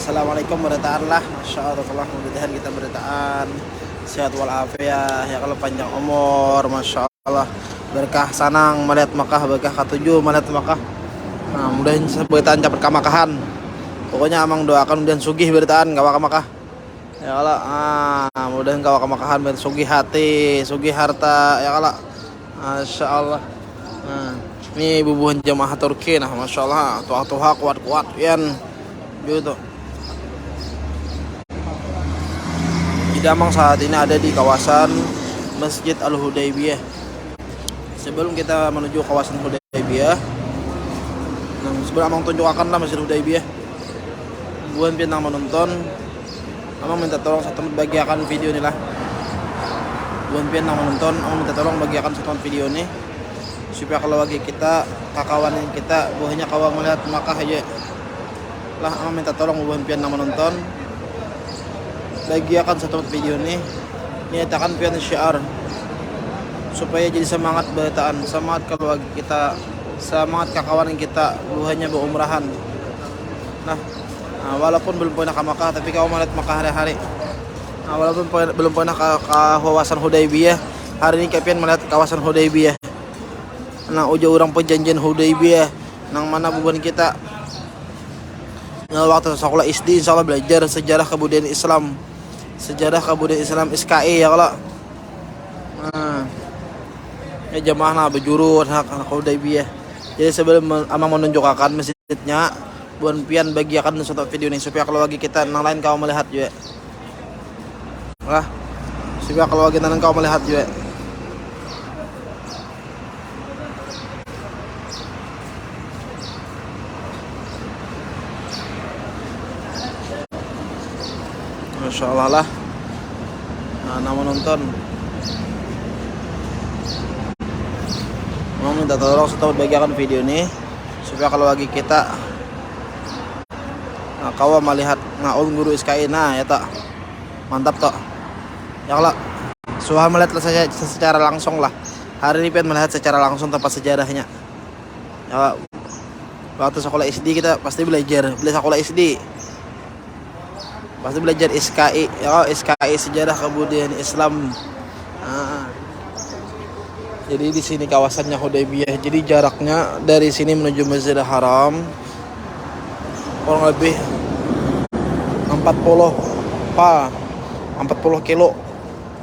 Assalamualaikum warahmatullahi wabarakatuh. Masya Allah, mudah-mudahan kita beritaan sehat walafiat ya, kalau panjang umur, Masya Allah, berkah sanang melihat Makkah, berkah ketujuh melihat Makkah. Nah, mudahan beritaan capai kamakahan. Pokoknya amang doakan mudahan sugih beritaan kawak Makkah. Ya Allah, mudahan kawak kamakahan, sugih hati, sugih harta ya Allah. Masya Allah. Nah, ini bubuhan jamaah Turki, nah Masya Allah, tuha kuat-kuat yan gitu. Damang saat ini ada di kawasan Masjid Al-Hudaybiyah. Sebelum kita menuju kawasan Hudaybiyah, nah, sebelum amang tunjukkan lah Masjid Hudaybiyah, buan pinang menonton, amang minta tolong satu bagiakan video ini lah. Buan pinang menonton, amang minta tolong bagiakan satu video ini supaya kalau lagi kita kakawanin kita buahnya kawal melihat Makkah aja lah. Amang minta tolong buan pinang menonton, bagiakan satu video ini nyatakan pian syiar supaya jadi semangat beritaan, semangat keluarga kita, semangat kakawanan kita buahnya berumrahan. Nah, walaupun belum pernah ke Makkah tapi kau melihat Makkah hari-hari. Nah, walaupun belum pernah ke kawasan Hudaybiyah, hari ini kalian melihat kawasan Hudaybiyah. Nah, uja orang perjanjian Hudaybiyah nang mana buban kita waktu sekolah SD insyaallah belajar sejarah kebudayaan Islam. Sejarah kebudayaan Islam SKI ya kalau. Nah, ya jamaah nah berjurut hak Hudaybiyah. Jadi sebelum amang menunjukkan masjidnya, buan pian bagiakan satu video ini supaya kalau lagi kita nang lain kau melihat juga. Lah, supaya kalau lagi nang kau melihat juga. Masya Allah lah. Nah, menonton mau minta tolong setelah bagikan video ini supaya kalau lagi kita kau melihat ngaul guru SKI nah ya tak mantap tak ya kalau suah melihat saja secara langsung lah. Hari ini pengen melihat secara langsung tempat sejarahnya ya. Waktu sekolah SD kita pasti belajar sekolah SD pasti belajar SKI ya, SKI sejarah kebudayaan Islam. Jadi di sini kawasannya Hudaybiyah. Jadi jaraknya dari sini menuju Masjidil Haram kurang lebih 40 kilo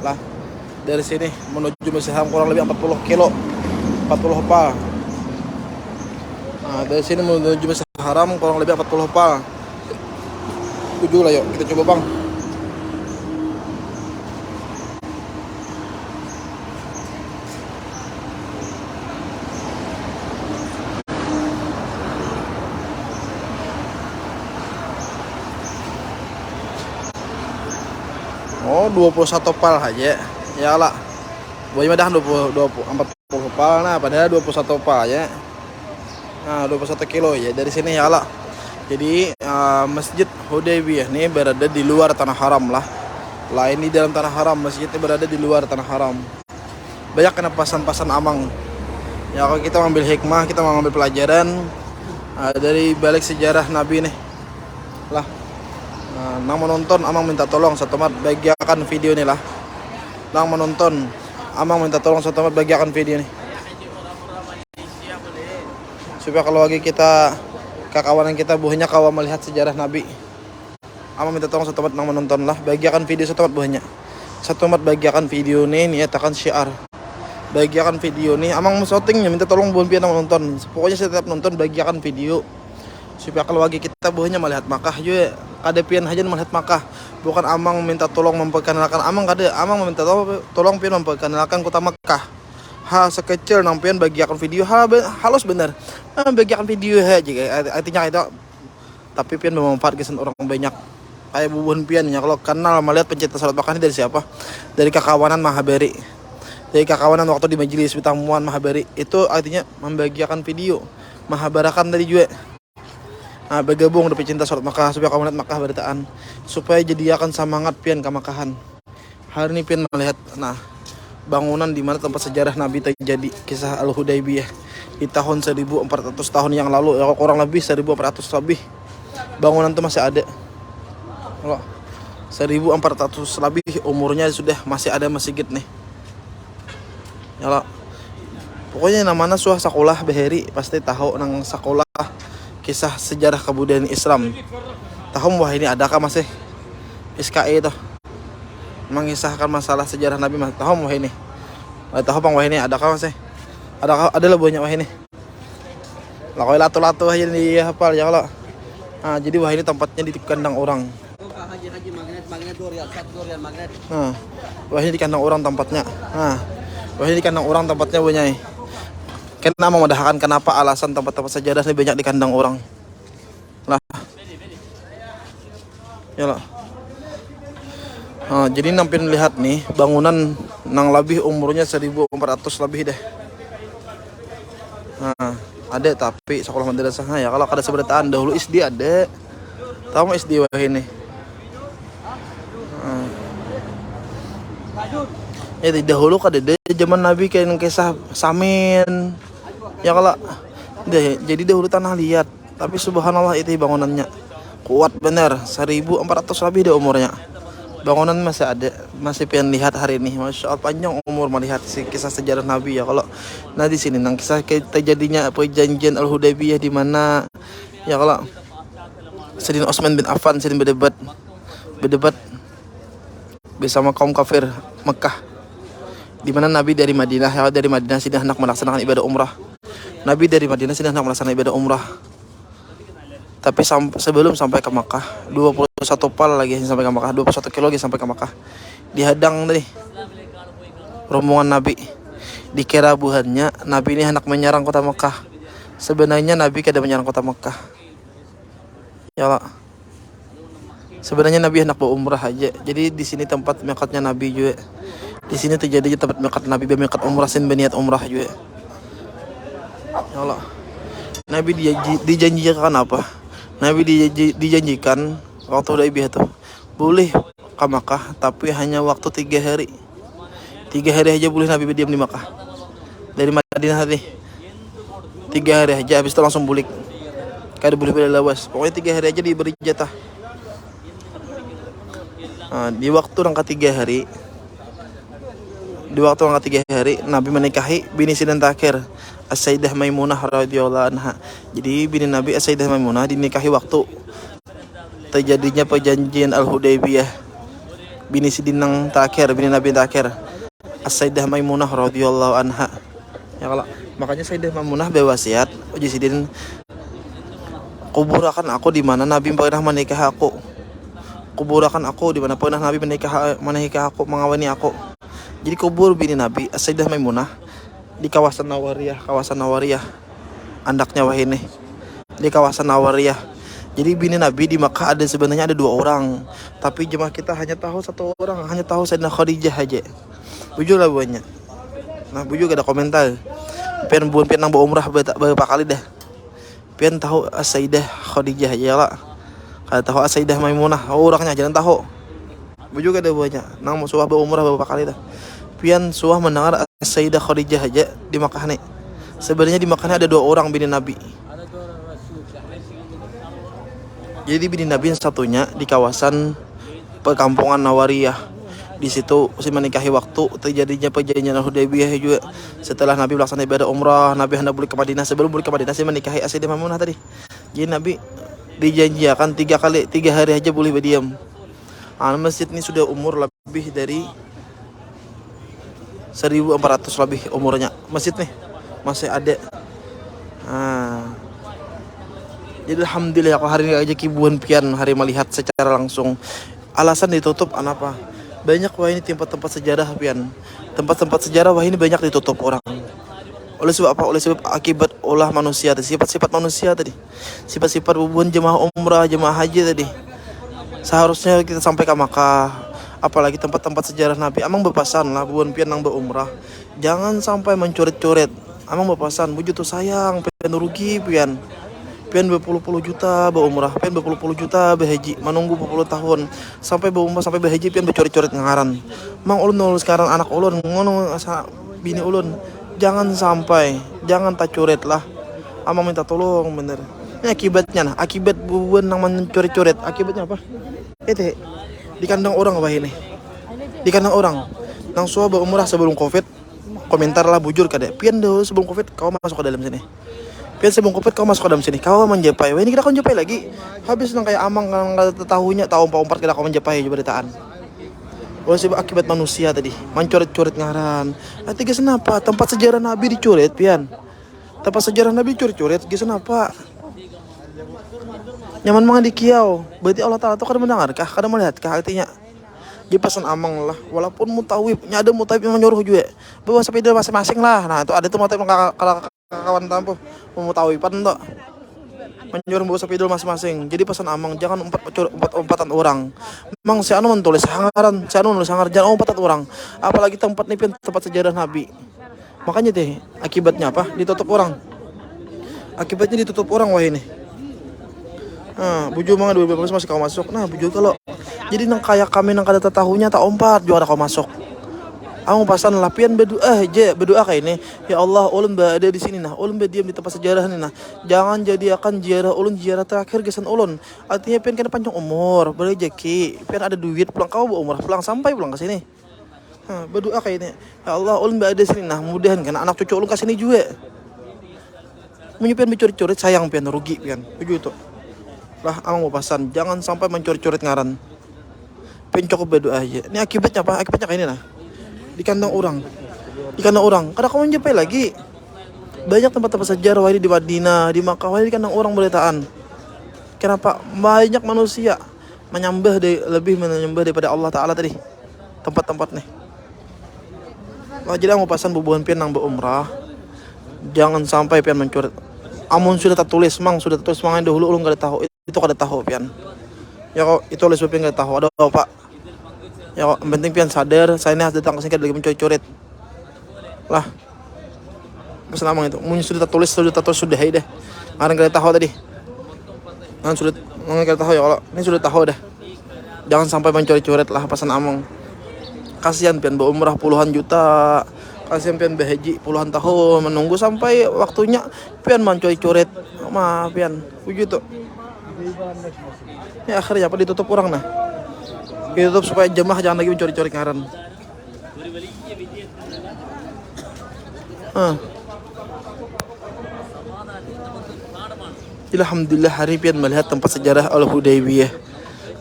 lah. Dari sini menuju Masjidil Haram kurang lebih 40 kilo, 40 pa. Nah, dari sini menuju Masjidil Haram kurang lebih 40 pa. Tujuh lah, yuk kita coba bang. Oh 21 pal aja ya lah. Boy madah 40 pal, nah padahal 21 pal ya. Nah 21 kilo ya dari sini ya lah. Jadi Masjid Hudaybiyah ini berada di luar tanah haram lah. Lain di dalam tanah haram, masjidnya berada di luar tanah haram. Banyak kena pasan-pasan amang. Ya kalau kita mengambil hikmah, kita mengambil pelajaran dari balik sejarah Nabi nih lah. Nang menonton amang minta tolong satu mat bagiakan video ini lah. Nang menonton amang minta tolong satu mat bagiakan video ini supaya kalau lagi kita kakawanan kita buahnya kawan melihat sejarah Nabi. Amang minta tolong satu mat nang menonton lah bagiakan video satu mat buahnya. Satu mat bagiakan video nih niatakan syiar. Bagiakan video nih amang shootingnya minta tolong buan pian nang menonton. Pokoknya setiap nonton bagiakan video supaya kalau lagi kita buahnya melihat Makkah juga. Kada pian aja melihat Makkah. Bukan amang minta tolong memperkenalkan amang kada. Amang minta tolong pian memperkenalkan kota Makkah. Sekecil nang pian bagiakan video halus bener. Bagiakan video aja artinya itu. Tapi pian memanfaatkan orang banyak. Kayak bubuhan pian ya kalau kenal melihat pencinta salat Makkah ini dari siapa? Dari kakawanan Mahabari. Dari kakawanan waktu di majelis pertemuan Mahabari. Itu artinya membagiakan video. Mahabarakan tadi juga. Nah, bergabung dengan pecinta salat Makkah supaya kamu lihat Makkah beritaan supaya jadi akan semangat pian ke Makkahan. Hari ini pian melihat bangunan di mana tempat sejarah Nabi terjadi kisah Al-Hudaybiyah di tahun 1400 tahun yang lalu ya, kurang lebih 1400 lebih bangunan itu masih ada. Kalau 1400 lebih umurnya sudah masih ada masjid nih. Ya, pokoknya namanya suah sekolah beheri pasti tahu nang sekolah kisah sejarah kebudayaan Islam. Tahu wah ini adakah masih SKI itu mengisahkan masalah sejarah Nabi mas. Tahu wah ini. Tahu bang wah ini adakah masih? Ada lah banyak wah ini. Lah kalau latu-latu aja di hafal ya kalau. Nah, jadi wah ini tempatnya di kandang orang. Nah, wah ini di kandang orang tempatnya. Nah, wah ini di kandang orang tempatnya banyak. Kenapa memudahkan kenapa alasan tempat-tempat sejarah ini banyak di kandang orang. Lah. Ya lah. Nah, jadi nampin lihat nih bangunan nang lebih umurnya 1400 lebih deh. Nah, ada tapi sekolah madrasah ya kalau ada seberataan dahulu SD ada. Tahu SD wah ini. Ya dahulu kada ada zaman Nabi kayak kisah Samin. Ya kalau jadi dahulu tanah liat, tapi subhanallah itu bangunannya kuat bener 1400 lebih deh umurnya. Bangunan masih ada, masih pengen lihat hari ini. Masya Allah panjang umur melihat kisah sejarah Nabi ya kalau. Nah di sini nang kisah terjadinya perjanjian Al-Hudaybiyah di mana ya kalau Sayyidina Utsman bin Affan sering berdebat bersama kaum kafir Mekah. Di mana Nabi dari Madinah, ya dari Madinah sini hendak melaksanakan ibadah umrah. Nabi dari Madinah sini hendak melaksanakan ibadah umrah. Tapi sebelum sampai ke Makkah, 21 pal lagi sampai ke Makkah, 21 kilo lagi sampai ke Makkah. Dihadang nih rombongan Nabi. Dikira buhannya Nabi ini hendak menyerang kota Makkah. Sebenarnya Nabi kada menyerang kota Makkah. Ya Allah. Sebenarnya Nabi hendak berumrah aja. Jadi di sini tempat miqatnya Nabi juga. Di sini terjadi tempat miqat Nabi bermiqat umrah sin berniat umrah juga. Ya Allah. Nabi dijanjikan apa? Nabi dijanjikan waktu Hudaybiyah itu boleh ke Makkah tapi hanya waktu 3 hari. 3 hari aja boleh Nabi berdiam di Makkah. Dari Madinah tadi 3 hari aja, habis itu langsung balik. Kada boleh balik lawas. Pokoknya 3 hari aja diberi jatah. Nah, di waktu rangka 3 hari Nabi menikahi bini Sinan Takir As-Sayyidah Maimunah radhiyallahu anha. Jadi bini Nabi As-Sayyidah Maimunah dinikahi waktu terjadinya perjanjian Al-Hudaybiyah. Bini Sidinang Takir, bini Nabi Takir As-Sayyidah Maimunah radhiyallahu anha. Ya kalau makanya Sayyidah Maimunah berwasiat, uji sidin kuburakan aku di mana Nabi pernah menikah aku. Kuburakan aku di mana pernah Nabi menikah aku, mengawini aku. Jadi kubur bini Nabi As-Sayyidah Maimunah di kawasan Nawariyah. Andaknya wah ini di kawasan Nawariyah. Jadi bini Nabi di Makkah sebenarnya ada 2 orang, tapi jemaah kita hanya tahu 1 orang, hanya tahu Sayyidah Khadijah aja. Bujur lah banyak. Nah bujur gak ada komentar. Pian nang umrah berapa kali dah. Pian tahu Sayyidah Khadijah aja lah. Kalau tahu Sayyidah Maimunah orangnya jangan tahu. Bujur gak ada banyak. Nang suah berumrah berapa kali dah. Pian suah mendengar Sayyidah Khadijah aja di Makkah nih. Sebenarnya di Makkah ada 2 orang bini Nabi. Jadi bini Nabi yang satunya di kawasan perkampungan Nawariyah. Di situ si menikahi waktu terjadinya perjanjian Hudaybiyah juga. Setelah Nabi melaksanakan ibadah umrah, Nabi hendak balik ke Madinah. Sebelum balik ke Madinah si menikahi Sayyidah Maimunah tadi. Jadi Nabi dijanjikan 3 hari aja boleh berdiam. Masjid ini sudah umur lebih dari 1400 lebih umurnya. Masjid nih masih ada. Jadi alhamdulillah aku hari ini aja kibuan pian hari melihat secara langsung. Alasan ditutup apa? Banyak wah ini tempat-tempat sejarah pian. Tempat-tempat sejarah wah ini banyak ditutup orang. Oleh sebab apa? Oleh sebab akibat olah manusia tadi, sifat-sifat manusia tadi. Sifat-sifat hubungan jemaah umrah, jemaah haji tadi. Seharusnya kita sampai ke Makkah, apalagi tempat-tempat sejarah Nabi. Amang berpesan lah buan pian nang berumrah, jangan sampai mencoret-coret. Amang berpesan, buju tuh sayang, pian rugi pian berpuluh-puluh juta berumrah, pian berpuluh-puluh juta berhaji, menunggu berpuluh tahun sampai berumrah sampai berhaji pian bercoret-coret ngaran. Mang ulun sekarang anak ulun ngono asa bini ulun, jangan tak coret lah. Amang minta tolong bener. Ini akibatnya nah, akibat buan nang mencoret-coret, akibatnya apa? Ete di kandang orang apa ini? Di kandang orang. Nang suah berumrah sebelum Covid. Komentar lah bujur kada. Pian dulu sebelum Covid kau masuk ke dalam sini. Pian sebelum Covid kau masuk ke dalam sini. Kau menjepai. Wah ini kita kau menjepai lagi. Habis nang kayak amang nang tahunya tahu empat kita kau menjepai juga beritaan. Oleh sebab akibat manusia tadi mencoret-coret ngaran. Nanti guys kenapa? Tempat sejarah Nabi dicoret pian. Tempat sejarah Nabi dicoret-coret. Guys kenapa? Nyaman mangan di kiau. Berarti Allah Ta'ala itu kada mendengarkah? Kada melihatkah artinya? Dia pesan amang lah. Walaupun mutawib. Ada mutawib yang menyuruh juga. Bawa sepeda masing-masing lah. Nah itu ada tuh mutawib kawan tampuh. Mutawiban tuh. Menyuruh bawa sepeda masing-masing. Jadi pesan amang. Jangan empatan orang. Memang si anu menulis hangaran. Si anu menulis hangar. Jangan empatan orang. Apalagi tempat ini tempat sejarah Nabi. Makanya deh. Akibatnya apa? Ditutup orang. Akibatnya ditutup orang wah ini. Nah, buju mga 12 masih kau masuk. Nah, buju kalau jadi nang kayak kami nang kada tahunya tak ompat juga ada kau masuk. Aku pasan lapian berdoa aja, berdoa kayak ini. Ya Allah, ulun berada di sini nah. Ulun berdiam di tempat sejarah ini nah. Jangan jadikan ziarah ulun ziarah terakhir gesan ulun. Artinya pian kena panjang umur, berrezeki, pian ada duit pulang kau umur, pulang sampai pulang ke sini. Nah, berdoa kayak ini. Ya Allah, ulun berada di sini nah. Mudahan kan anak cucu ulun ke sini juga. Menyepian mencuri-curi sayang pian rugi pian. Begitu. Lah amang mau pasan jangan sampai mencuri-curi ngaran. Cukup berdoa aja. Ini akibatnya apa? Akibatnya kayak ini nah. Di kandang orang. Di kandang orang. Kadang kamu menjumpai lagi. Banyak tempat-tempat sejarah di Madinah, di Makkah, di kandang orang beritaan. Kenapa? Banyak manusia lebih menyembah daripada Allah Ta'ala tadi. Tempat-tempat nih. Wah, jadi mau pasan bubuhan pian nang berumrah. Jangan sampai pian mencuri. Amun sudah tertulis, sudah tertulis mang dahulu ulun kada tahu. Itu kada tahu pian. Ya kok itu oleh sebab pian kada tahu. Ada apa? Ya kok yang penting pian sadar, saya ini harus datang ke sini kada lagi mencuri-curit. Lah. Pesan amang itu. Mun sudah tertulis sudah deh. Ngarang kada tahu tadi. Ngan kada tahu ya kalau ini sudah tahu dah. Jangan sampai mencuri-curit lah pesan amang. Kasihan pian berumrah puluhan juta. Kasihan pian berhaji puluhan tahun menunggu sampai waktunya pian mencuri-curit. Maaf pian. Begitu. Ya akhirnya apa ditutup orang nah. Ditutup supaya jemaah jangan lagi mencuri-curi ngaran. Alhamdulillah hari pian melihat tempat sejarah Al-Hudaybiyah.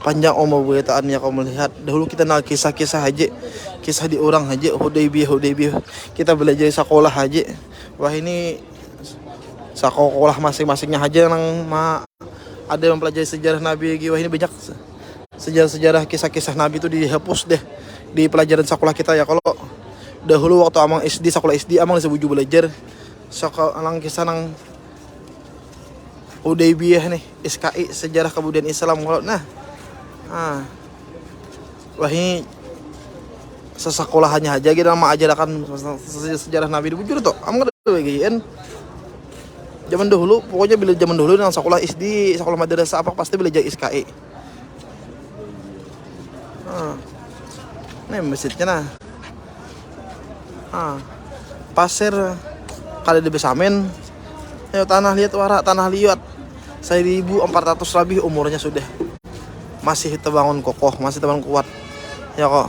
Panjang umur beritaannya kau melihat. Dahulu kita nak kisah-kisah aja. Kisah di orang aja Hudaybiyah. Kita belajar sekolah aja. Wah ini sekolah masing-masingnya aja nang ada yang mempelajari sejarah Nabi. Wah ini banyak sejarah-sejarah kisah-kisah Nabi itu dihapus deh di pelajaran sekolah kita ya. Kalau dahulu waktu amang SD sekolah SD amang disebuju belajar sekolah kisah nang Hudaybiyah nih, SKI sejarah kemudian Islam. Kalau wah ini sesekolahannya aja kita nama ajarkan sejarah Nabi bujur tuh. Amang ada bagian zaman dahulu, pokoknya bila zaman dahulu nang sekolah SD, sekolah madrasah apa pasti belajar SKI. Nih masjidnya pasir kali di besamen. Ayo tanah liat warak, tanah liat 1400 lebih umurnya sudah. Masih terbangun kokoh, masih terbangun kuat. Ya kok.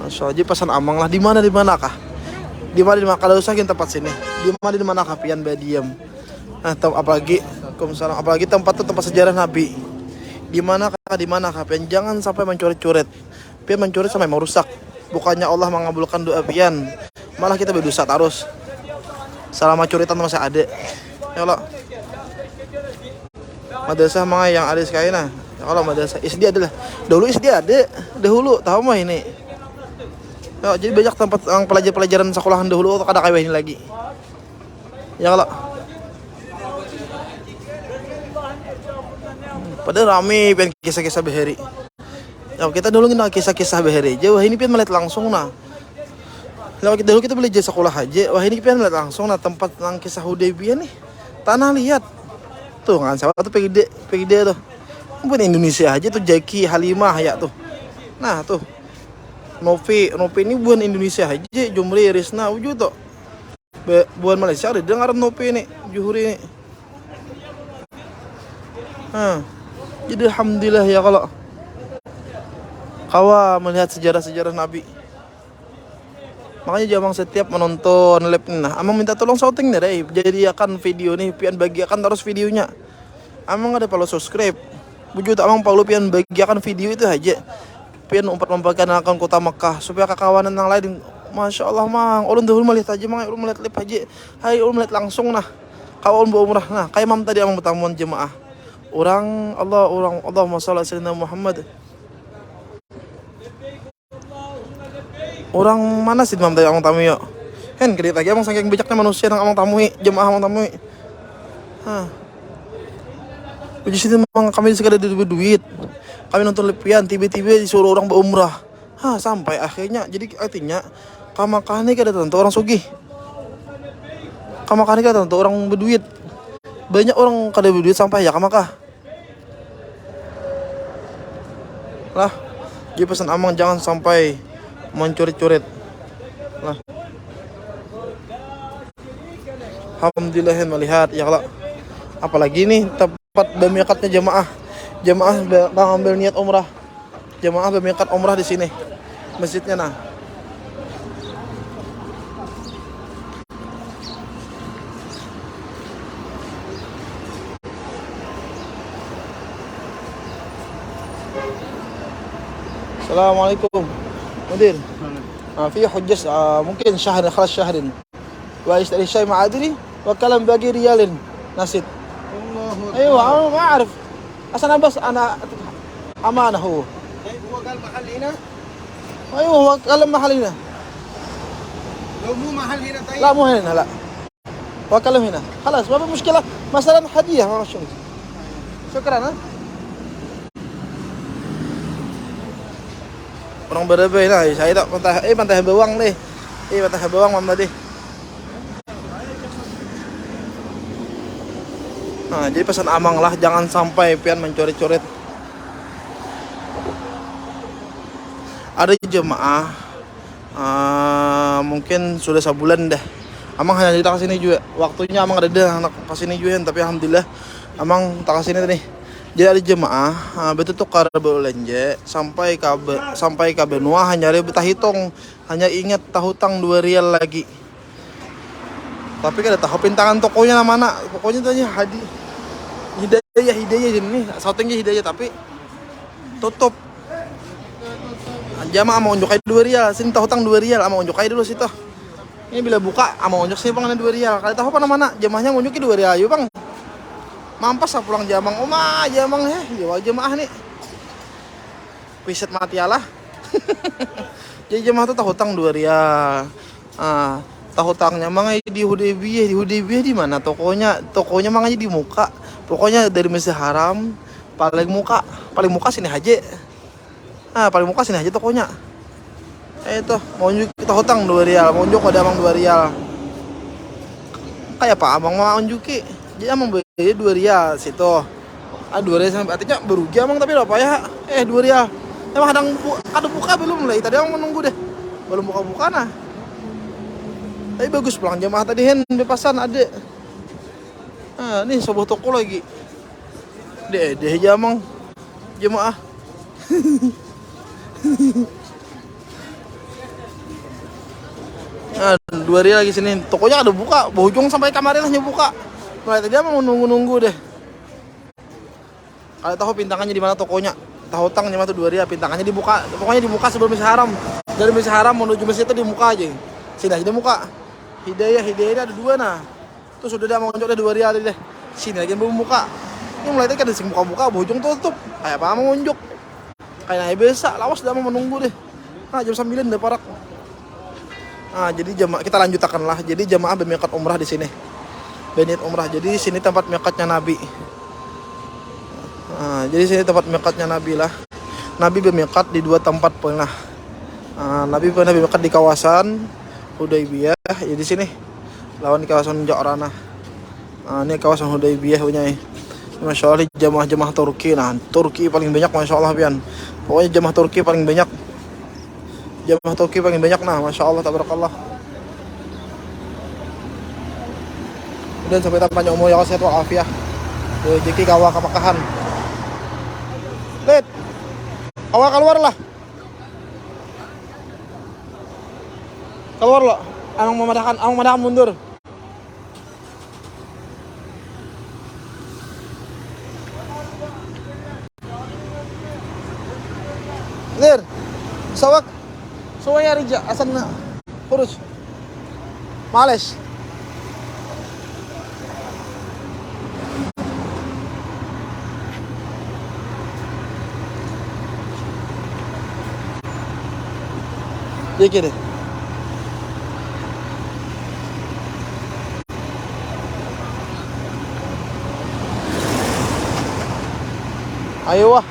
Masya Allah, pesan amang lah di mana kah? Di mana kalau usahain tempat sini. Di mana kah pian diam. Nah, apalagi tempat itu tempat sejarah Nabi. Di mana kah pian jangan sampai mencuri-curit. Pian mencuri sampai merusak. Bukannya Allah mengabulkan doa pian, malah kita berdosa terus. Selama curitan masih ada. Ya Allah. Madrasah mga yang ada sekali nah. Ya kalau madrasah SD adalah. Dahulu SD ada. Dahulu tahu mah ini. Ya, jadi banyak tempat yang pelajaran sekolahan dahulu kada kayak ini lagi. Ya kalau. Padahal rame pian kisah-kisah beheri. Ya kita dulu kita kisah-kisah beheri aja. Wah ini pian melihat langsung nah. Dahulu kita belajar sekolah aja. Wah ini pian melihat langsung nah tempat yang kisah Hudaybiyah nih. Tanah lihat. Tuh kan siapa tuh PGD tuh. Bukan Indonesia aja tuh Jaki Halimah ya tuh. Nah tuh. Novi ini bukan Indonesia aja. Jumri Risna wujud tuh. Bukan Malaysia ada dengar Novi nih, Juhuri nih. Jadi alhamdulillah ya kalau kawa melihat sejarah-sejarah Nabi. Makanya jamang setiap menonton live nah, amang minta tolong shouting nih, jadi akan video nih, pian bagiakan terus videonya. Amang ada perlu subscribe. Bujut amang perlu pian bagiakan video itu aja. Pian memperkenalkan kota Mekah supaya kekawanan yang lain. Masya Allah mang, ulun dahulu melihat aja mang, ulun melihat live aja. Hai ulun melihat langsung nah. Kawan umrah nah, kayak mam tadi amang bertamuan jemaah. Orang Allahumma shalli ala sayyidina Muhammad. Orang mana sih mam tadi amang tamu yuk? Hen kedit lagi amang saking bijaknya manusia yang amang tamui, jemaah amang tamui. Uji situ memang kami sekadar duit. Kami nonton lepian, tiba-tiba disuruh orang berumrah. Sampai akhirnya jadi artinya kamakani kada tentu orang sugih. Kamakani kada tentu orang berduit. Banyak orang kada berduit sampai ya kamakah. Lah, jadi pesan amang jangan sampai mencurit-curit. Lah. Alhamdulillah melihat ya kalau apalagi nih tempat bermikatnya jemaah mengambil niat umrah. Jemaah bermikat umrah di sini. Masjidnya nah. Assalamualaikum. Mudir. في حجة ممكن شهر خلاص شهر ويشتري شيء معادني وكلام باقي ريال نسيت. ايوه انا ما اعرف اصلا بس انا امانه هو. طيب هو قال محل هنا؟ ايوه هو قال محل هنا. لو مو محل هنا طيب؟ لا مو هنا لا. هو كلم هنا خلاص ما في مشكلة مثلا هدية ما شغل. شكرا. Orang berbeda lah, saya tak pantai bawang deh. Pantai bawang mama deh. Nah, jadi pesan amang lah, jangan sampai pian mencoret-coret. Ada jemaah, mungkin sudah sebulan dah. Amang hanya datang kesini juga. Waktunya amang ada anak kesini juga, tapi alhamdulillah amang tak kesini nih. Jadi ada jemaah betul tuh karena belanja sampai ke benua hanya betah hitung, hanya ingat tahu tang 2 rial lagi. Tapi kada tahu pintangan tokonya mana. Pokoknya tanya hidayah ini, shoutingnya hidayah tapi tutup. Jamaah mau unjuk 2 rial, sini tahu tang 2 rial, mau unjuk dulu situ. Ini bila buka, mau unjuk sini bang 2 rial. Kada tahu mana jamaahnya unjukin 2 rial, yuk bang. Mampas lah pulang jamang, jamang ya jemaah nih. Piset mati Allah. Jadi jemaah tuh tahu hutang 2 rial. Tahu hutangnya mangai di Hudaybiyah di mana tokonya mangai di muka. Pokoknya dari Masjid Haram paling muka sini aja. Paling muka sini aja tokonya. Itu mau unjuk kita hutang 2 rial, mau unjuk ada amang 2 rial. Kayak apa amang mau unjuki? Jadi amang beli 2 rial situ. 2 rial sampai artinya berugi amang tapi apa ya? 2 rial. Emang kadang buka belum lah. Tadi amang menunggu deh. Belum buka nah. Tapi bagus pulang jamaah tadi bepasan ada. Nih sebuah toko lagi. Deh jamang jemaah. 2 rial lagi sini. Tokonya ada buka, bojong sampai kemarin hanya buka. Mulai tadi mau nunggu deh. Kalau tahu pintangannya di mana tokonya, tahu tangnya mana tuh 2 rial, pintangannya dibuka. Pokoknya dibuka sebelum Masjid Haram. Dari Masjid Haram menuju masjid itu dibuka aja. Sini aja dibuka. Hidayah ada 2 nah. Tuh sudah dia mau unjuk 2 rial deh. Sini lagi belum buka. Ini mulai tadi kan dising buka, bojong tutup. Kayak apa mau unjuk? Kayak biasa, lawas dah mau menunggu deh. Jam 9 udah parak. Jadi jamaah kita lanjutkan lah. Jadi jamaah bermikat umrah di sini. Benit umrah. Jadi sini tempat mikatnya Nabi. Jadi sini tempat mikatnya Nabi lah. Nabi bermikat di 2 tempat pernah. Nabi pernah bermikat di kawasan Hudaybiyah. Ya di sini. Lawan di kawasan Ja'rana. Ini kawasan Hudaybiyah punya. Masya Allah jamaah Turki. Nah, Turki paling banyak Masya Allah pian. Pokoknya jamaah Turki paling banyak. Jamaah Turki paling banyak nah, Masya Allah tabarakallah. Dan sampai tanya umur yang sehat walafiat. Rezeki kawa kemakahan. Lid, kawa keluar lah. Keluar lo. Amang memadakan mundur. Lir, sawak. Suwaya rija asan na. Kurus. Males. Dikit deh. Ayo wah.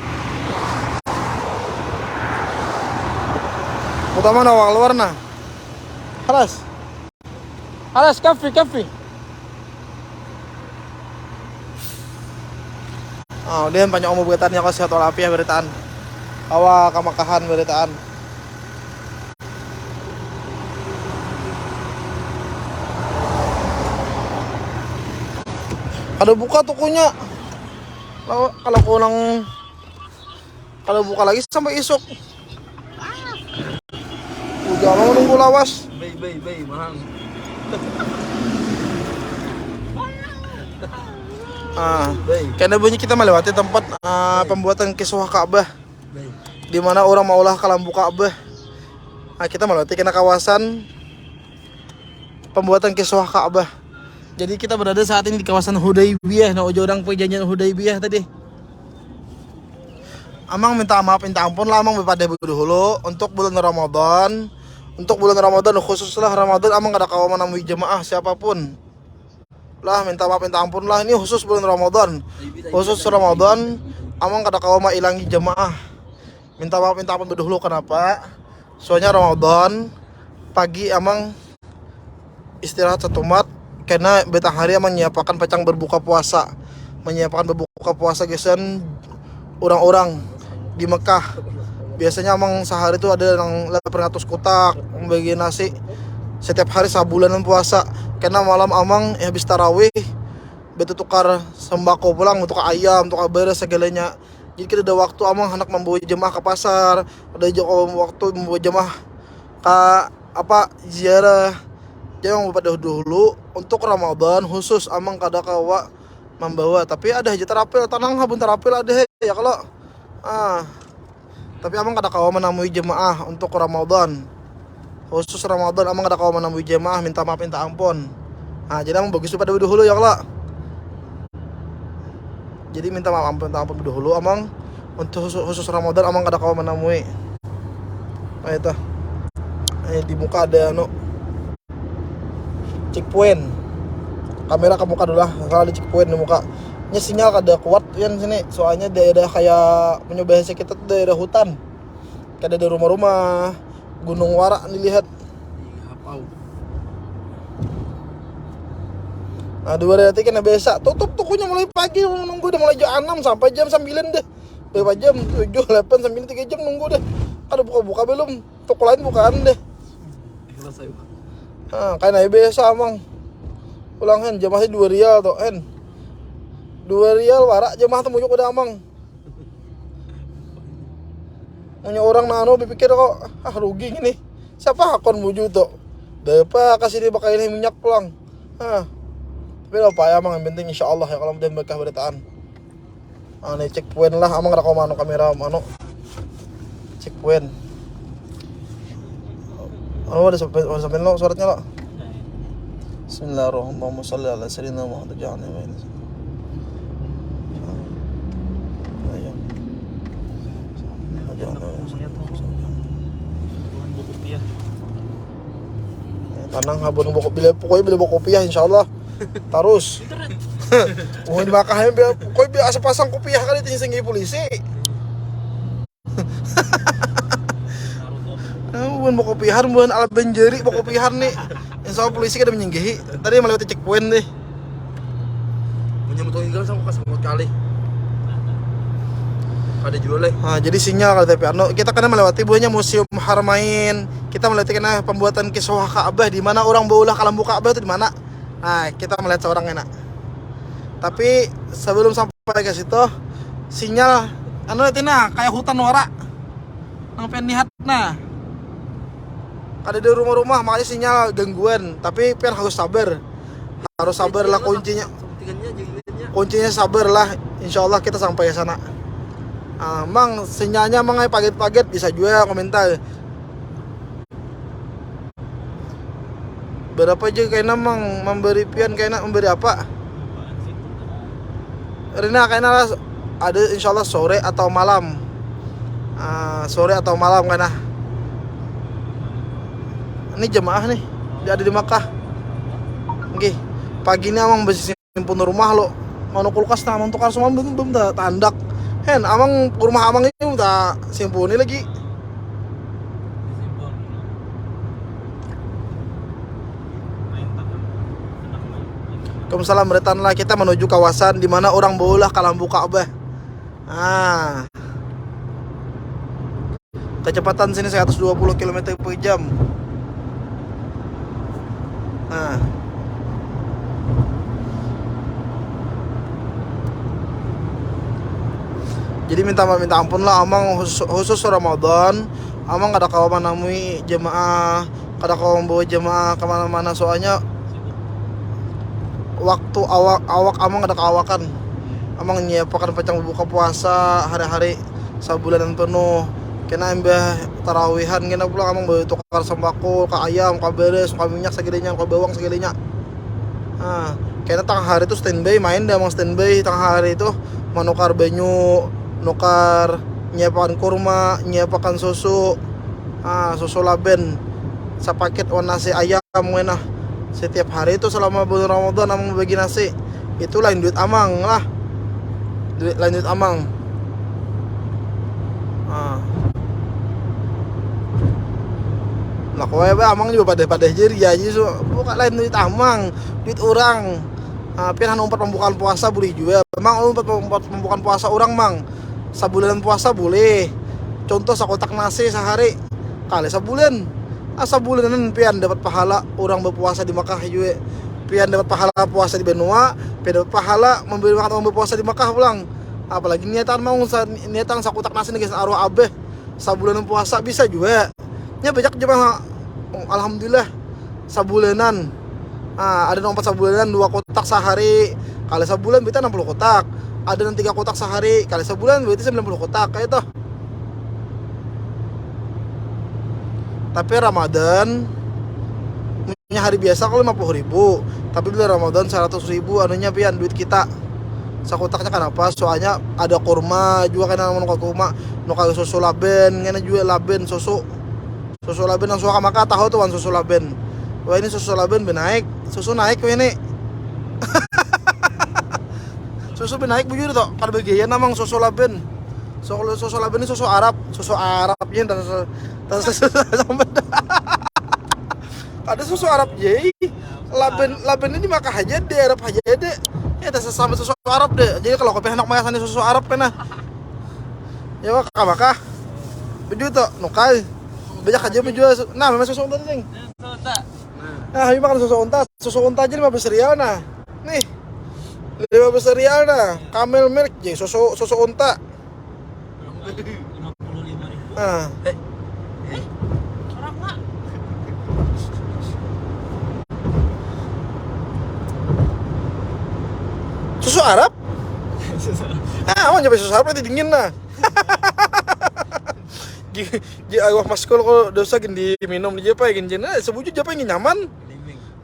Utama na wak luar na. Halas. Halas kafe. Oh, dia banyak omong beritaan ya kasi atau lapi ya beritaan. Awa kamakahan beritaan. Ada buka tokonya. Kalau buka lagi sampai esok. Udah mau nunggu lawas. Bay, mahal. Karena bunyi kita melewati tempat pembuatan kiswah Ka'bah, di mana orang maulah kelambu Ka'bah. Kita melewati kena kawasan pembuatan kiswah Ka'bah. Jadi kita berada saat ini di kawasan Hudaybiyah. Nah, orang perjanjian Hudaybiyah tadi. Amang minta maaf, minta ampun lah amang pada dulu untuk bulan Ramadan. Untuk bulan Ramadan khususlah Ramadan amang kada kawa menemui jemaah siapapun. Lah minta maaf, minta ampun lah, ini khusus bulan Ramadan. Khusus Ramadan amang kada kawa mailangi jemaah. Minta maaf, minta ampun dulu kenapa? Soalnya Ramadan pagi amang istirahat satu mat. Karena betang hari menyiapkan pacang berbuka puasa, gesan orang-orang di Mekah. Biasanya emang sehari itu ada yang 800 kotak membagi nasi setiap hari sabulanan puasa. Karena malam amang habis tarawih betul tukar sembako pulang untuk ayam, untuk beres segalanya. Jadi kita ada waktu amang hendak membawa jemaah ke pasar, ada waktu membawa jemaah ke ziarah. Jangan pada dulu untuk Ramadan khusus amang kada kawa membawa, tapi ada haji terapil tanang habun terapil ada ya kalau tapi amang kada kawa menemui jemaah untuk Ramadan khusus Ramadan amang kada kawa menemui jemaah, minta maaf minta ampun. Jadi amang bagus pada dulu ya kalau jadi minta maaf minta ampun dulu amang untuk khusus Ramadan amang kada kawa menemui. Itu di muka ada checkpoint kamera ke muka dulu lah, kalau ada checkpoint di muka nya sinyal kada kuat yan sini, soalnya daerah kayak punya bahasa kita tuh daerah hutan, kada ada rumah-rumah, gunung warak dilihat. Dua hari kan biasa tutup tokonya mulai pagi, nunggu udah mulai jam 6 sampai jam 9 deh, berapa jam 7, 8, 9, 3 jam nunggu deh, kada buka-buka belum, toko lain bukaan deh. Kayak biasa amang pulang hen jemaahnya 2 rial toh hen 2 rial warak jemaah temu udah amang punya orang nano berpikir kok rugi gini siapa akon muju toh depa kasih dia pakai ini minyak pulang tapi apa ya amang yang penting insyaallah ya kalau udah berkah beritaan nih checkpoint lah amang rakau mano kamera mano checkpoint. Ada sampai lo suratnya lo. Bismillahirrahmanirrahim. Shalli ala sayyidina Muhammad ja'alna wa inna. Tanang habon buku bila buku kopiah insyaallah. Terus. Mohon makahnya pokoknya asa pasang kopiah kali tinggi singgi polisi. Bukan mau kopihan, bukan alat benjeri, mau kopihan nih. Insya Allah polisi kada menyinggahi. Tadi melewati checkpoint deh. Punya motor tinggal sama kasangkut kali. Ada juga leh. Jadi sinyal kalau tapi kita kena melewati buahnya Museum Haramain. Kita melewati kena pembuatan kiswah Ka'bah di mana orang baulah kelambu Ka'bah itu di mana. Kita melihat seorang enak. Tapi sebelum sampai ke situ, sinyal anu tina kayak hutan wara. Nang pengen lihat nah. Ada di rumah-rumah makanya sinyal gangguan, tapi pengen harus sabar. Harus sabar lah kuncinya. Kuncinya sabar lah. Insyaallah kita sampai ke sana. Mang sinyalnya mang paget-paget bisa juga komentar. Berapa aja kayaknya mang memberi pian kayaknya memberi apa? Rina kayaknya ada insyaallah sore atau malam. Sore atau malam kayaknya. Ini jemaah nih, dia ada di Makkah. Oke, pagi ini amang besi simpun rumah lo. Manu kulkas nah amang tukar semua belum tandak. Hen amang rumah amang ini udah simpuni lagi. Waalaikumsalam retanlah kita menuju kawasan di mana orang bolah kalambu Ka'bah. Kecepatan sini 120 km per jam. Jadi minta ampun lah amang khusus Ramadan. Amang kada kawan namui jemaah, kada kawan bawa jemaah kemana-mana soalnya waktu awak amang ada keawakan. Amang nyiapakan pacang buka puasa hari-hari sabulanan penuh. Kena embah tarawihan kena pulang amang bawa tukar sembako, ka ayam, ka beres, ka minyak segalinya, ka bawang segalinya. Kena tengah hari itu standby main dah amang standby tengah hari itu menukar banyu, nukar nyiapakan kurma, nyiapakan susu. Susu laben sepaket nasi ayam menah. Setiap hari itu selama bulan Ramadan amang bagi nasi. Itu lain duit amang lah. Lain duit amang. Lah kowe amang juga pada jadi ya bukan lain duit amang, duit orang. Pian umpat pembukaan puasa boleh juga. Emang umpat pembukaan puasa orang mang. Sabulan puasa boleh. Contoh sakotak nasi sehari kali sebulan. Sabulanan pian dapat pahala orang berpuasa di Makkah juga. Pian dapat pahala puasa di Benua, pian dapat pahala memberi makan orang berpuasa di Makkah pulang. Apalagi niatan sakutak nasi nih arwah abeh sabulanan puasa bisa juga. Nya banyak jemaah alhamdulillah sabulanan. Ada yang 4 sabulanan 2 kotak sehari. Kali sebulan berarti 60 kotak. Ada yang 3 kotak sehari. Kali sebulan berarti 90 kotak kayak itu. Tapi Ramadan punya hari biasa kalau 50.000, tapi di Ramadan 100.000 anunya pian duit kita. Sakotaknya kenapa? Soalnya ada kurma juga kan mau kurma, nukal susu laben, ngene juga laben susu laben yang suka maka tahu tuh susu laben. Wah ini susu laben benaik, susu naik ini. Susu benaik bujur tuh, kada bagian namang susu laben. Susu laben ini susu Arabnya dan ada susu Arab jadi laben ini maka aja deh Arab aja deh ya ada sesama susu Arab deh. Jadi kalau kopi hendak mengasani susu Arab pernah ya maka baju tuh nukal banyak aja baju nah memang susu unta nih ini makan susu unta aja 15 rial nah nih 15 rial nah Camel Milk jadi susu unta 55.000 susu Arab? Aman sampai susu Arab nanti dingin lah. Di awak maskul kalau dosa gini minum dia apa gini nah sebujur apa yang nyaman.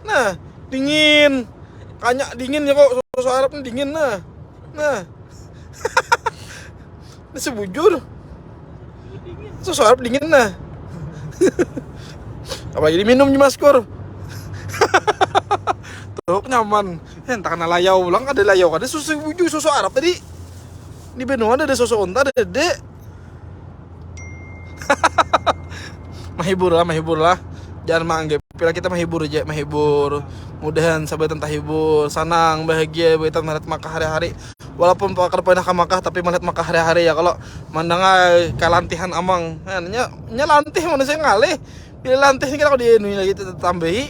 Nah, dingin. Kanyak dingin ya kok susu Arab ini dingin nah. Nah. Ini sebujur. Susu Arab dingin nah. Apalagi diminum di maskur. Tuh nyaman. Entah kena layau ulang ada layau ada susu Arab tadi. Di Benua ada susu unta ada dek. Mahibur lah. Jangan menganggap bila kita menghibur aja, menghibur. Mudahan sahabat entah hibur, senang, bahagia, kita melihat Makkah hari-hari. Walaupun pakar pernah ke Makkah tapi melihat Makkah hari-hari ya kalau mandang kelantihan amang. Nya lantih manusia ngalih. Bila lantih kita kalau di Indonesia lagi tambahi.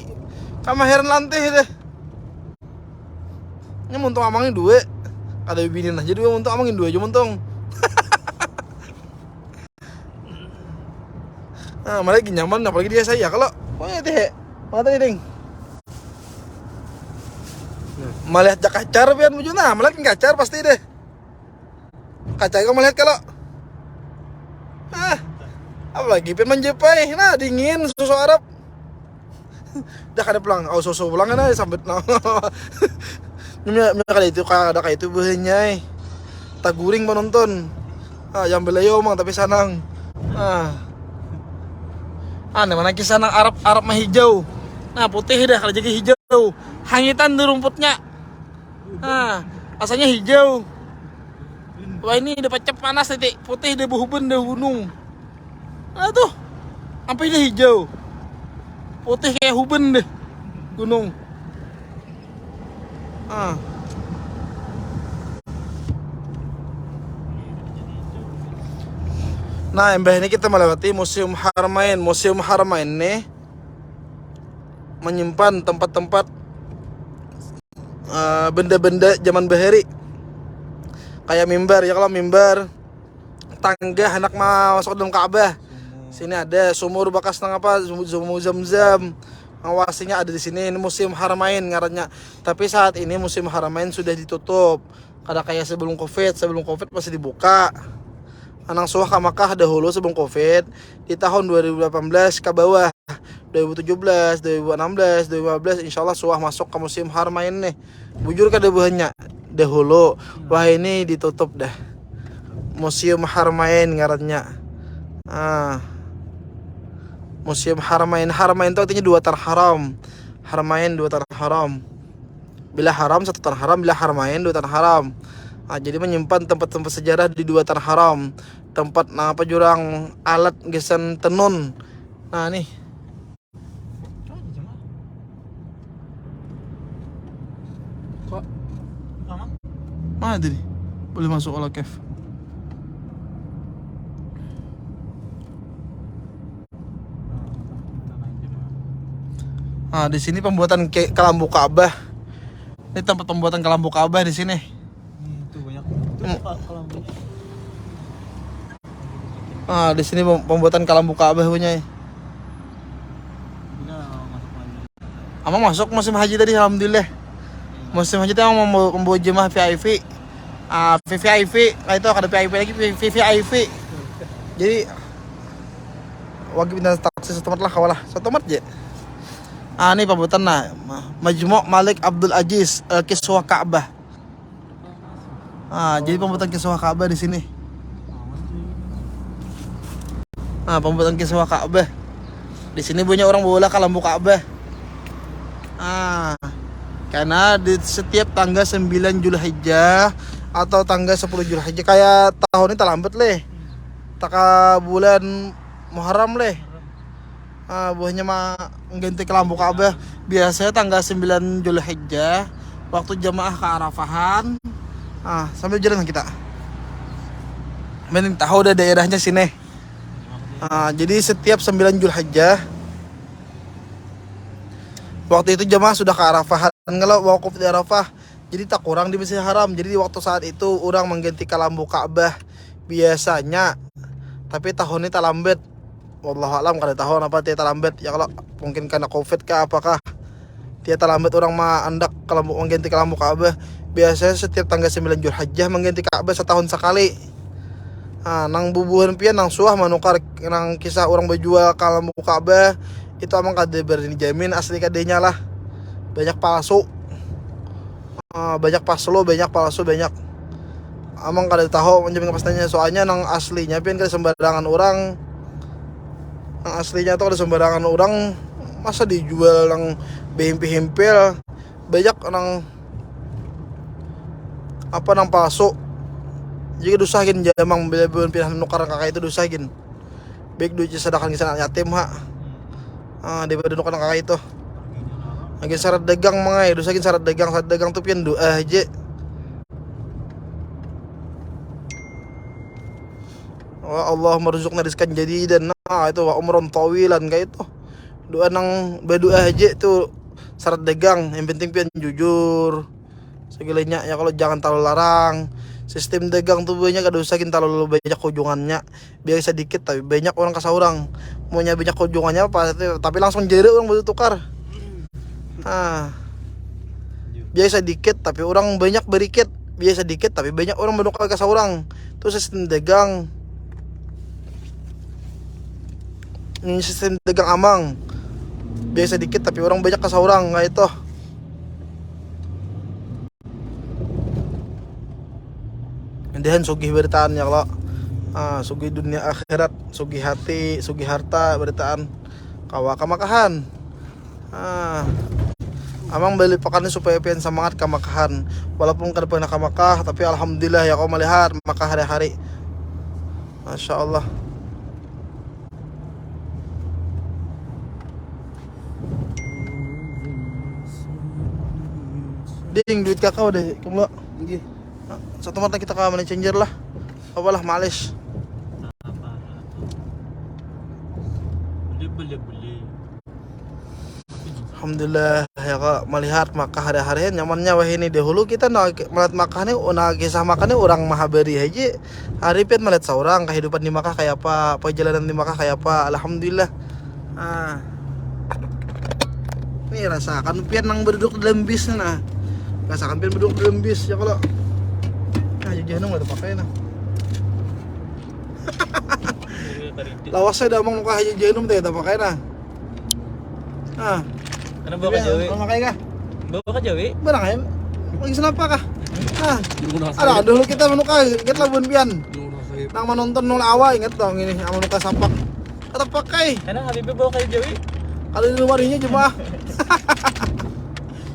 Kamaheran lantih deh. Ini muntung amangin dua. Ada bini nah, jadi muntung amangin dua aja muntung. Nah, malah lagi nyaman apalagi dia saya kalau pokoknya teh. Mana tadi ding? Melihat jak kacar pian muju nah, melihat kacar pasti deh. Kacar kamu melihat kalau apalagi pian menjepai. Nah, dingin susu Arab. Dah kada pulang, susu pulang kan sambet nah. Nyamnya kali itu kada kayak itu bahnya. Tak guring penonton. Yang belayo mang tapi sanang. Nah mana kisah nang Arab mah hijau. Nah putih dah kalau jadi hijau. Hangitan di rumputnya. Asalnya hijau. Wah ini udah pecep panas nanti putih deh buhuben deh gunung. Nah tuh, sampai ini hijau. Putih kayak huben deh gunung. Nah, embah ini kita melewati Museum Haramain. Museum Haramain nih menyimpan tempat-tempat benda-benda zaman bahari. Kayak mimbar, ya kalau mimbar tangga anak masuk dalam Ka'bah. Sini ada sumur bekas nang apa, sumur Zam-Zam. Awasinya ada di sini. Ini Museum Haramain ngarannya. Tapi saat ini Museum Haramain sudah ditutup. Kada kayak sebelum Covid. Sebelum Covid masih dibuka. Anang suah ke Makkah dahulu sebelum Covid di tahun 2018 ke bawah 2017, 2016, 2015 insyaallah suah masuk ke Museum Haramain nih. Bujur kada banyak dahulu. Wah ini ditutup dah. Museum Haramain ngarannya. Museum Haramain. Haramain itu artinya dua tanah haram. Haramain dua tanah haram. Bila haram satu tanah haram, bila Haramain dua tanah haram. Jadi menyimpan tempat-tempat sejarah di dua tanah haram. Tempat apa jurang alat gesan tenun. Nah nih. Kok? Mana tadi? Boleh masuk olah kef. Di sini pembuatan kelambu Ka'bah. Ini tempat pembuatan kelambu Ka'bah di sini. Itu banyak. Di sini pembuatan kelambu Ka'bah punya. Amang masuk musim haji tadi alhamdulillah. Musim haji tadi mau membawa jemaah VIP. VIP kayak itu ada VIP lagi VIP. Jadi wajib pindah taksi setempat lah kawalah. Setempat je. Ini pembuatan Majmu' Malik Abdul Aziz Kiswah Ka'bah. Jadi pembuatan Kiswah Ka'bah di sini. Pembuatan Kiswah Ka'bah. Di sini banyak orang bola kelambu Ka'bah. Karena di setiap tanggal 9 Zulhijjah atau tanggal 10 Zulhijjah kayak tahun ini terlambat leh. Taka bulan Muharram leh. Buahnya mengganti kelambu Ka'bah. Biasanya tanggal 9 Zulhijjah waktu jamaah ke Arafahan. Sambil jalan kita. Mending tahu udah daerahnya sini. Jadi setiap 9 Zulhijjah waktu itu jemaah sudah ke Arafah. Kalau wakuf di Arafah jadi tak kurang di Masjidil Haram. Jadi waktu saat itu orang mengganti kelambu Ka'bah biasanya. Tapi tahun ini tak lambat. Wallahu alam kada tahu apa dia tak lambat. Ya kalau mungkin karena Covid kah apakah dia tak lambat orang andak kelambu mengganti kelambu Ka'bah. Biasanya setiap tanggal 9 Zulhijjah mengganti Ka'bah setahun sekali. Nang bubuhan pian nang suah manukar nang kisah orang berjual kelambu Ka'bah itu amang kada berani jamin asli kadenya lah. Banyak palsu. Banyak palsu banyak. Amang kada tahu menjamin kepastiannya soalnya nang aslinya pian kada sembarangan orang. Nang aslinya tuh kada sembarangan orang masa dijual nang behempel banyak nang palsu. Jika dusahkin jamang bila-bila pindah nukar kakak itu dusahkin. Baik duit sedekah kisah anak yatim daripada nukar kakak itu. Lagi syarat dagang mangai, dusahkin syarat dagang tuh pian doa aja. Wa Allah merzukna rizqan jadidan. Itu wa umron tawilan kayak itu. Doa nang berdoa aja tuh syarat dagang, yang penting pian jujur. segilanya ya, kalau jangan terlalu larang. Sistem dagang tubuhnya gak usahain terlalu banyak kunjungannya, biar sedikit tapi banyak orang kasaurang. Maunya banyak kunjungannya apa tapi langsung jere orang butuh tukar. Nah, biasa dikit tapi orang banyak berikit, biasa dikit tapi banyak orang menukar kasaurang. Itu sistem dagang. Ini sistem dagang amang. Biasa dikit tapi orang banyak kasaurang, nggak itu. Indihan sugih beritaan ya kalau sugih dunia akhirat, sugih hati, sugih harta beritaan kawa kamakahan. Amang beli pakannya supaya pian semangat kamakahan. Walaupun kada pernah kamakah, tapi alhamdulillah ya kau melihat maka hari-hari. Masya Allah. Ding duit kakak deh, kamu Nggih. satu mata kita ke money changer lah. Apalah males. Boleh. Alhamdulillah ya kak melihat maka hari-hari nyamannya wah ini dahulu kita melihat makannya kisah makannya orang mahabari aja hari pian melihat seorang kehidupan di Makkah kayak apa, perjalanan di Makkah kayak apa. Alhamdulillah. Ini rasakan pian nang berduduk dalam bis nah, rasakan pian berduduk dalam bis ya kalau jajan nggak ada pakai nah. Lawasnya udah omong muka haji jenum teh tak pakai nah. Karena bawa ke Jawi. Pakai kah? Bawa ke Jawi. Barang ya. Lagi kenapa kah? Ada dulu kita menuka ingat lah bun pian. Nang menonton nol awal ingat dong ini anu nuka sapak. Kata pakai. Karena Habibie bawa ke Jawi. Kalau di lumarinya cuma.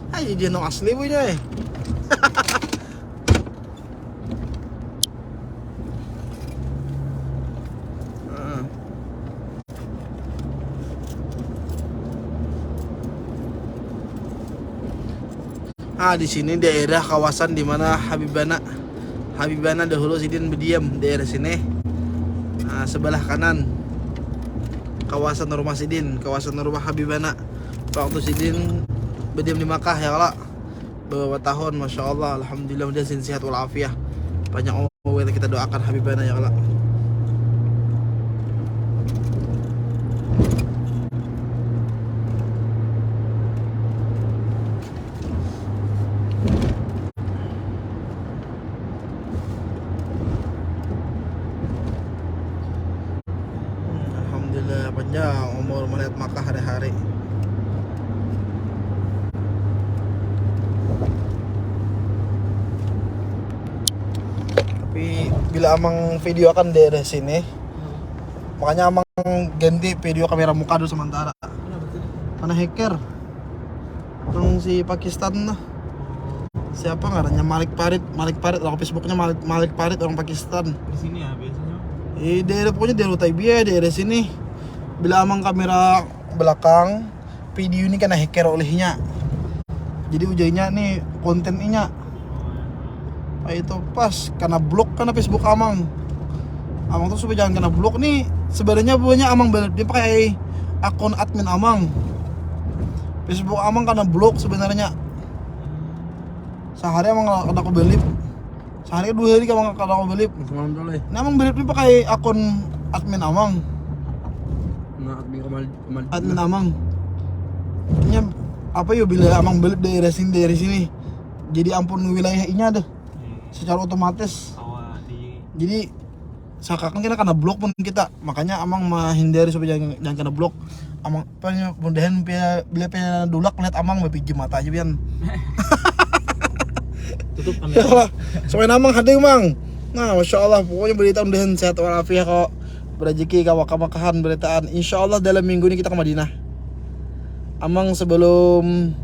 Haji jenum asli punya eh. Di sini daerah kawasan di mana Habibana dahulu sidin berdiam daerah sini. Sebelah kanan kawasan rumah sidin, kawasan rumah Habibana. Waktu sidin berdiam di Makkah ya kalau beberapa tahun, masya Allah, alhamdulillah dia sehat walafiat. Banyak orang kita doakan Habibana ya kalau. Panjang umur melihat Makkah hari-hari. Tapi bila amang video akan daerah sini, makanya amang ganti video kamera muka dulu sementara. Karena hacker yang si Pakistan lah. Siapa ngarannya Malik Farid, orang Facebooknya Malik Farid orang Pakistan. Di sini ya biasanya. Daerah pokoknya daerah Taibiyah, daerah sini. Bila amang kamera belakang video ini kena hacker olehnya, jadi ujungnya nih kontennya itu pas karena blok karena Facebook amang tuh supaya jangan kena blok nih. Sebenarnya buahnya amang dia pakai akun admin amang, Facebook amang karena blok sebenarnya. Sehari amang kena kebelip, sehari 2 hari amang kena kebelip. Nah amang belip dia pakai akun admin amang. Admin amang ini apa yuk bila amang belip daerah sini jadi ampun wilayah ini ada secara otomatis. Jadi seakan kita kena blok pun kita, makanya amang menghindari supaya jangan kena blok. Amang apa mudahan bila dulak melihat amang bepijim mata aja pian. Tutup kamera. Supaya amang hadir mang. Nah masya Allah pokoknya berita mudahan sehat walafiat kok. Berajiki kawak-kawakahan beritaan. Insya Allah dalam minggu ini kita ke Madinah. Amang sebelum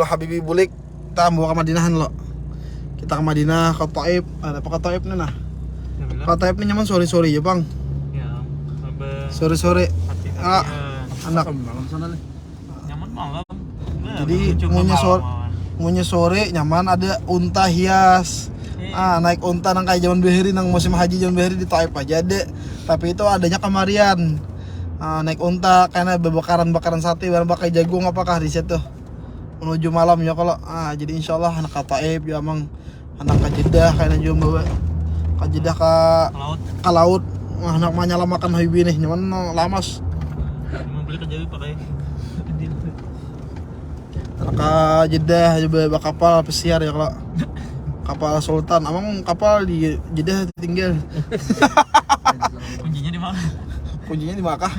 Habibie bulik kita bawa ke Madinahan lo. Kita ke Madinah, ke Taif. Ada apa ke Taif nih nah? Ke Taif nih nyaman sore-sore ya bang. Ya, sore-sore. Anak. Nyaman malam. Jadi ngunya sore nyaman, ada unta hias. Naik unta nang kayak zaman beheri nang musim haji zaman beheri di Taif aja deh. Tapi itu adanya kemarian. Naik unta karena bakaran sate barang pakai jagung apakah di situ. menuju malam ya kalau jadi insyaallah anak ka Taif ya amang anak ka Jeddah kayaknya juga bawa ka Jeddah Laut. ka laut anak mah nyala makan hibi nih nyaman lamas Mau beli kerja pakai. anak ka Jeddah juga bawa kapal pesiar ya kalau kapal Sultan amang kapal di Jeddah tinggal Kuncinya di mana? kuncinya di Makkah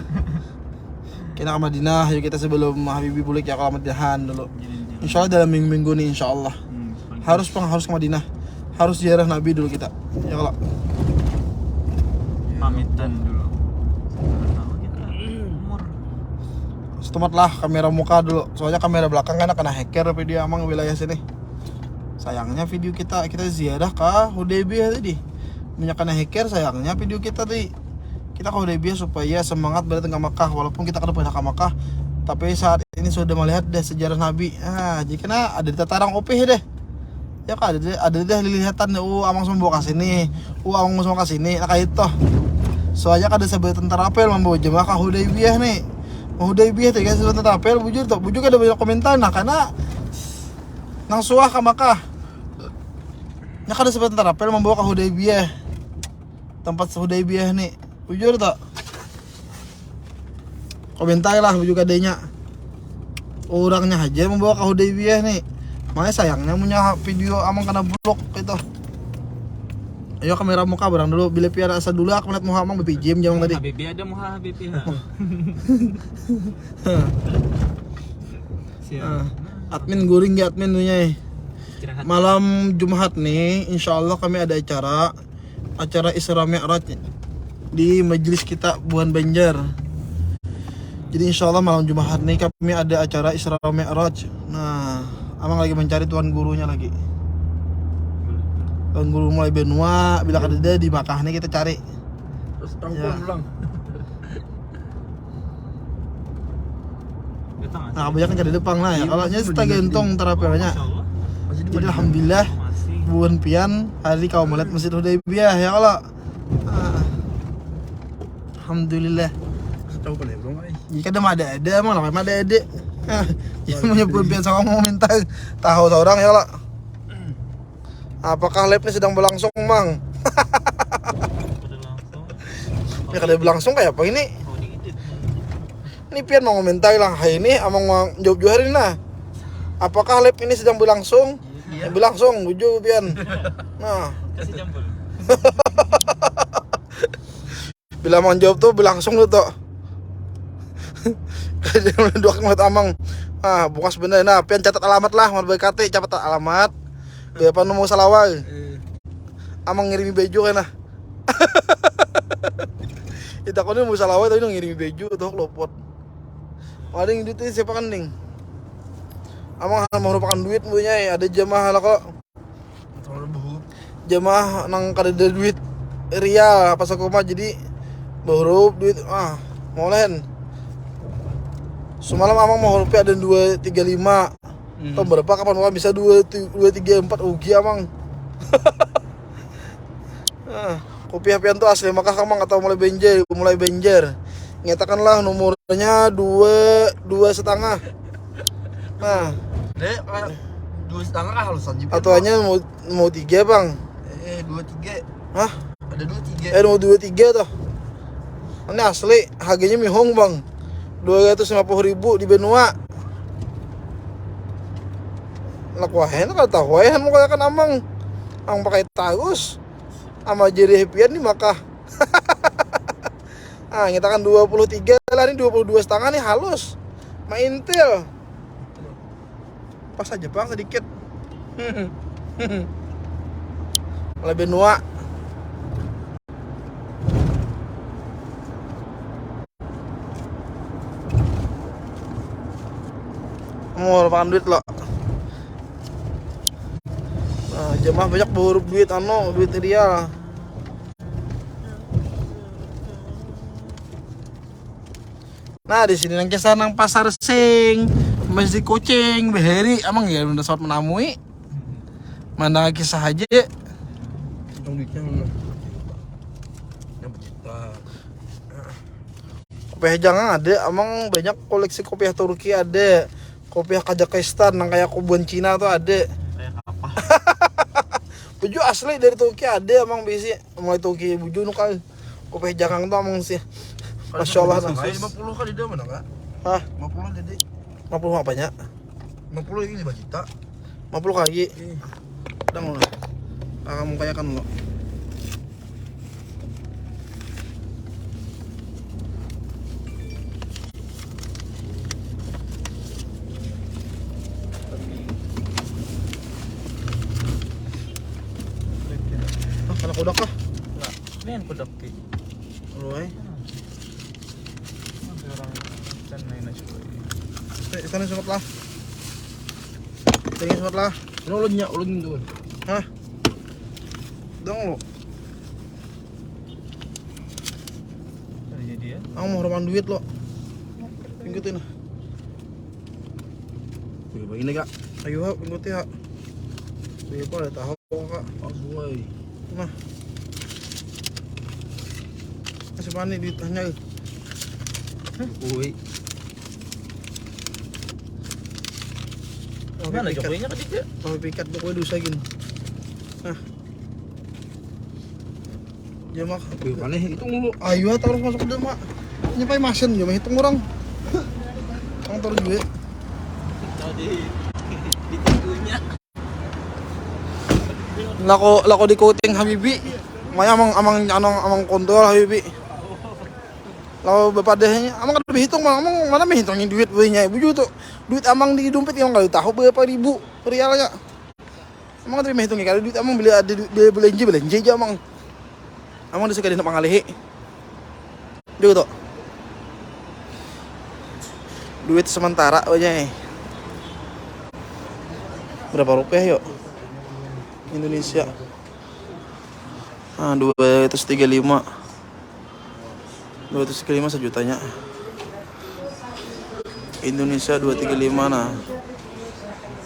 kita ke Madinah yuk kita sebelum Habibi pulik ya kalau Madinahan dulu insyaallah dalam minggu ini insyaallah harus ke Madinah harus ziarah Nabi dulu kita ya kalau Pamitan dulu. Tahu kita umur. setempat lah kamera muka dulu soalnya kamera belakang kan kena hacker video amang wilayah sini sayangnya video kita ziarah ke Hudaybiyah tadi minyak kena hacker sayangnya video kita tadi kita ke Hudaybiyah supaya semangat berarti ke Makkah walaupun kita kan pernah ke Makkah tapi saat ini sudah melihat deh sejarah Nabi jadi kena ada di tataran OP deh ya kan ada deh lilihatan amang semua bawa ke sini amang semua ke sini nah kayak itu soalnya ada sebagai tentara apel membawa jemaah ke Hudaybiyah nih Hudaybiyah tuh guys tentara apel bujur ada banyak komentar nah karena nang suah ke Makkah nah ada sebagai tentara apel membawa ke Hudaybiyah tempat Hudaybiyah nih bujur tak komentar lah bujur kadenya orangnya aja membawa ke Hudaybiyah nih makanya sayangnya punya video amang kena blok gitu ayo kamera muka barang dulu bila piara asa dulu aku melihat muka amang BPJM jamang tadi Habibi ada muha Habibi. Siap. admin guring ya admin punya Istirahat. malam Jumat nih insyaallah kami ada acara Isra Mi'raj di majelis kita Buan Banjar. Jadi insyaallah malam Jumat nih kami ada acara Isra Mi'raj. Nah, amang lagi mencari tuan gurunya lagi. Tuan guru mulai benua, bila ada di Makkah nih kita cari. Terus Ya. pulang. Datang aja. Nah, kebanyakan kan di depan lah ya. Kalau nya kita gentong terapelnya. Insyaallah. Jadi alhamdulillah Masih. Buan pian hari kau melihat Masjid Hudaybiyah ya kalau. Alhamdulillah. Tahu pada belum ai. Jika ada emang namanya ada. Yang menyebut pian sama mau minta tahu seorang ya kalau. Apakah live ini sedang berlangsung, Mang? Udah langsung. Ya kada berlangsung kayak apa ini? Kau diedit. Ini pian mau komentar lah. Hai ini amang mau jawab hari nah. Apakah live ini sedang berlangsung? Iya. Berlangsung, buju pian. Nah, Kasih jambul. bila mau jawab tuh berlangsung tuh toh. Kajian mendua ngeliat amang. Bukas bener. Nah, pian catat alamat lah, mau BKT catat alamat. Biar apa mau salawal. Amang ngirimi baju kan nah. Kita kau mau salawal tapi ngirimi baju tuh lopot. Paling duitnya siapa kan ning? Amang merupakan duit punya ada jamaah lah kok. Tahu buhu. Jamaah nang kada ada duit ria pas aku mah jadi baru duit molen. Semalam amang mau rupiah ada 235. Tahu berapa kapan orang bisa 234 ugi amang. Kopi-kopian tuh asli Makkah amang atau mulai benjer. Nyatakanlah nomornya 2,5. Nah, Dek, 2,5 halusan juga. atau hanya mau 3 bang? 2,3. Hah? Ada 2,3. Mau 2,3 tuh. Ini asli harganya mihong bang. 250.000 di Benua. Lakwahen kalau tahu ya mau kan amang pakai tagus sama jadi happyan di Makkah. Kita kan 23 lah ini 22,5 nih halus. Maintel. Pas aja bang sedikit. Oleh Benua. Mau lupakan duit lo. Jemaah banyak bawa duit duit real. Nah di sini nang kisah nang pasar sing masjid kucing beheri amang ya udah saat menamui mana kisah aja Hitung duitnya mana? Yang berjuta. kopiah jangan ada amang banyak koleksi kopiah Turki ada Kopiah Kazakhstan yang kayak kebun Cina tuh ada. Kayak kapal. Buju asli dari Turki ada emang bisi mulai Turki buju nu kali. Kopiah Jangang tuh emang sih. Masya Allah nah. 50 kali dia mana kak? Hah? 50 jadi 50 apanya? 50 ini 5 juta. 50 kali. Udah mulai. Kamu kayak kan lo. Anak udah kah? Enggak. Ini yang kudak ki. Lu ay. Orang kan main aja. Sana sempat lah. Tinggi sempat lah. Ini ulun nya, ulun tuh. Hah? Dong lo. Jadi ya. Aku mau roman duit lo. Pinggutin. Wih, begini kak. Ayo ha, pinggutin ha. Biar apa ada tahu kak. Oh, boy. Nah. Masih panik duitnya. Wih. Mana Jokowinya ketiga? Kalau pikat Jokowi dosa gini. Nah. Dia mah. Wih, mana hitung lu. Ayo taruh masuk ke dalam mak. Nyampai masin dia mah hitung orang. Orang taruh duit. Tadi di tikunya. Lako di coating Habibi. Maya amang kontrol Habibi. Lalu bapak dehnya, amang kan lebih hitung, amang mana menghitungin duit beunya ibu tuh. Duit amang di dompet yang kali tahu berapa ribu realnya. Amang terima hitungnya kali duit amang beli ada belanja aja amang. Amang disuka dina pangalihi. Dia tuh. Duit sementara aja. Berapa rupiah yuk? Indonesia. Ah, 235. 235 sejutanya. Indonesia 235 nah.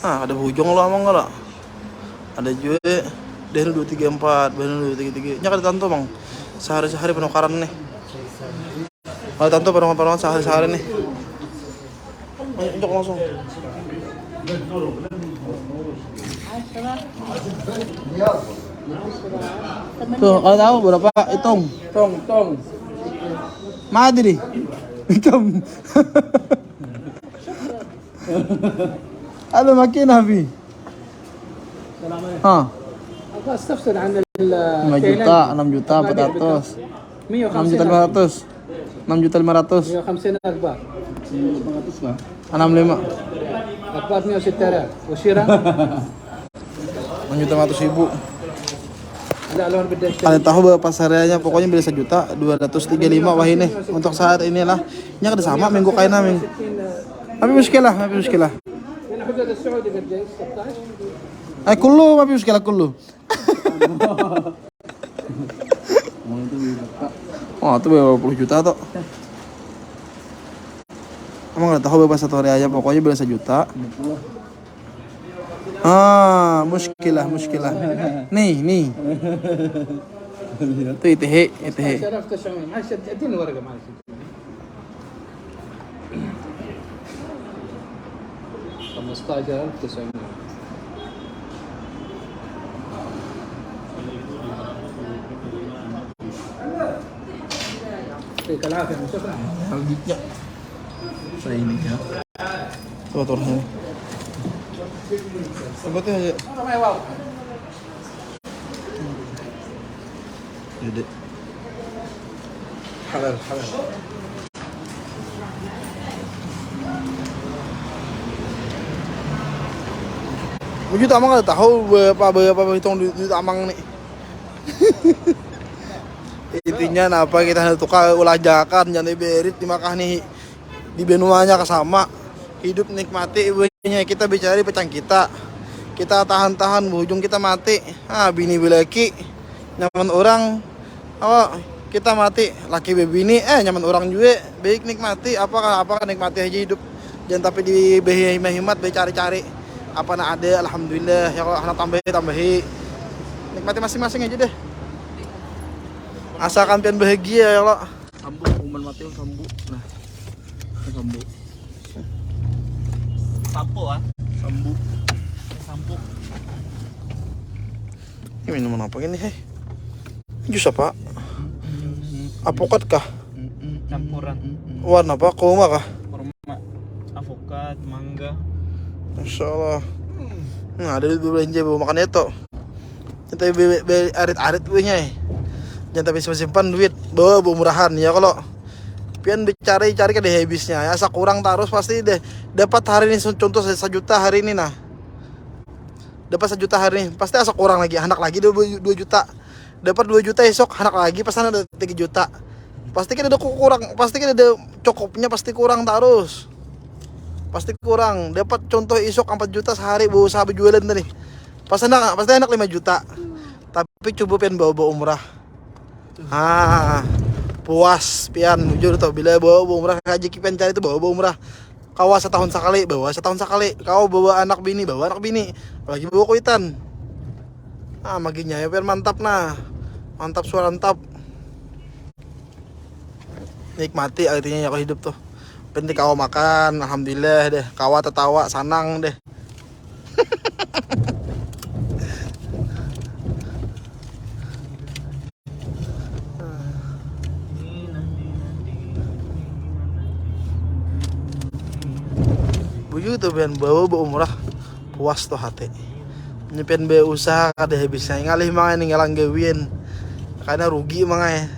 Ah, ada hujung lo emang enggak lah. Ada juga dari 234, baru 233. Nya kada tanto bang. Sehari-hari penukaran nih. Kalau tanto penukaran sehari-hari nih. Unjuk langsung. Tuh, kalau tahu berapa hitung. Tong. Madri. Hitam. هذا ماكينة فيه. ها. ابغى استفسر عن 5 juta, 6 juta 400. 6 juta 500. 6 juta 500. 150 اخبار 65. اخبار 106,000 وشيرة 6 juta 500 ribu. لا لون بدي اشتري Kalian tahu berapa pasarnya pokoknya beli 1 juta 235 wah ini untuk saat inilah. Nya kada sama minggu kaina ming. Tapi muskilah. هنا حدود السعودي قديش 16 Ay kullu, tapi muskilah kullu. Oh, itu berapa puluh juta tuh. Emang nggak tahu berapa satu hari aja, pokoknya beli 1 juta. Ah, muskilah. Nih. Itu ITH. 10900 معلش اديني ورقه معلش $15,900 يعطيك العافيه شكرا Selanjutnya. Saya ini ya. Coba turun sini. Sebutnya aja. Gede. Halal. Begitu amang nggak tahu berapa hitung duit amang nih. Intinya napa kita tukar ulah jakan jangan berit di makah nih di benuanya kesama hidup nikmati ibunya kita bicara pecang kita tahan berujung kita mati bini bilaki nyaman orang kita mati laki bebini nyaman orang juga baik nikmati apakah nikmati aja hidup jangan tapi di behimat cari apa nak ada alhamdulillah ya kalau anak tambahi nikmati masing-masing aja deh asalkan pian bahagia ya Allah. Sambu, kuman mati sambu. Nah, sambu. Sampo ah. Sambu. Sampo. Ini minuman apa ini, hei? Jus apa? Apokat kah? Campuran. Warna apa? Kurma kah? Kurma. Avokat, mangga. Masya Allah. Nah, ada duit belanja bawa makan itu. Kita beli arit-arit punya. Jangan tapi simpan duit bawa murahan ya kalau pian cari kan deh habisnya. Ya asa kurang terus pasti deh dapat hari ini contoh 1 juta hari ini nah. Dapat 1 juta hari ini pasti asa kurang lagi anak lagi 2 juta. Dapat 2 juta esok anak lagi pas ada 3 juta. Pasti kan ada kurang, pasti kan ada cukupnya pasti kurang terus. Pasti kurang. Dapat contoh esok 4 juta sehari bawa usaha berjualan tadi. Pasti anak 5 juta. Tapi coba pian bawa umrah. Puas pian jujur tau bila bawa umrah haji pian cari itu bawa umrah. Kau setahun sekali bawa setahun sekali. Kau bawa anak bini lagi bawa kuitan. Maginya ya pian mantap nah. Mantap suara mantap. Nikmati artinya ya kalau hidup tuh. Penting kau makan, alhamdulillah deh. Kau tertawa, sanang deh. Buju tuh pian bawa umrah puas tuh hati. Nyepian be usaha kada habisnya ngalih mangai ninggalang gawin. Karena rugi mangai.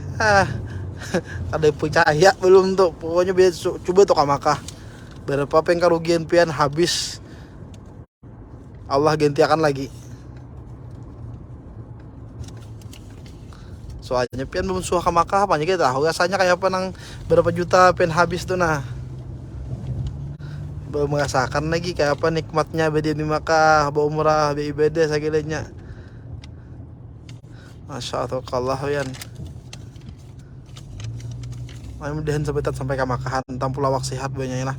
Ada percaya belum tuh. Pokoknya biar coba tuh kamakah. Berapa peng kerugian pian habis. Allah gantiakan lagi. Soalnya pian belum suah kamakah apa kita tahu rasanya kayak apa nang berapa juta pian habis tuh nah. Baru merasakan lagi kayak apa nikmatnya bedi di Makkah, bawa umrah, beribadah segilanya. Masya Allah yan. Mudah-mudahan sampai ke Makahan, tampul lawak sehat banyak lah.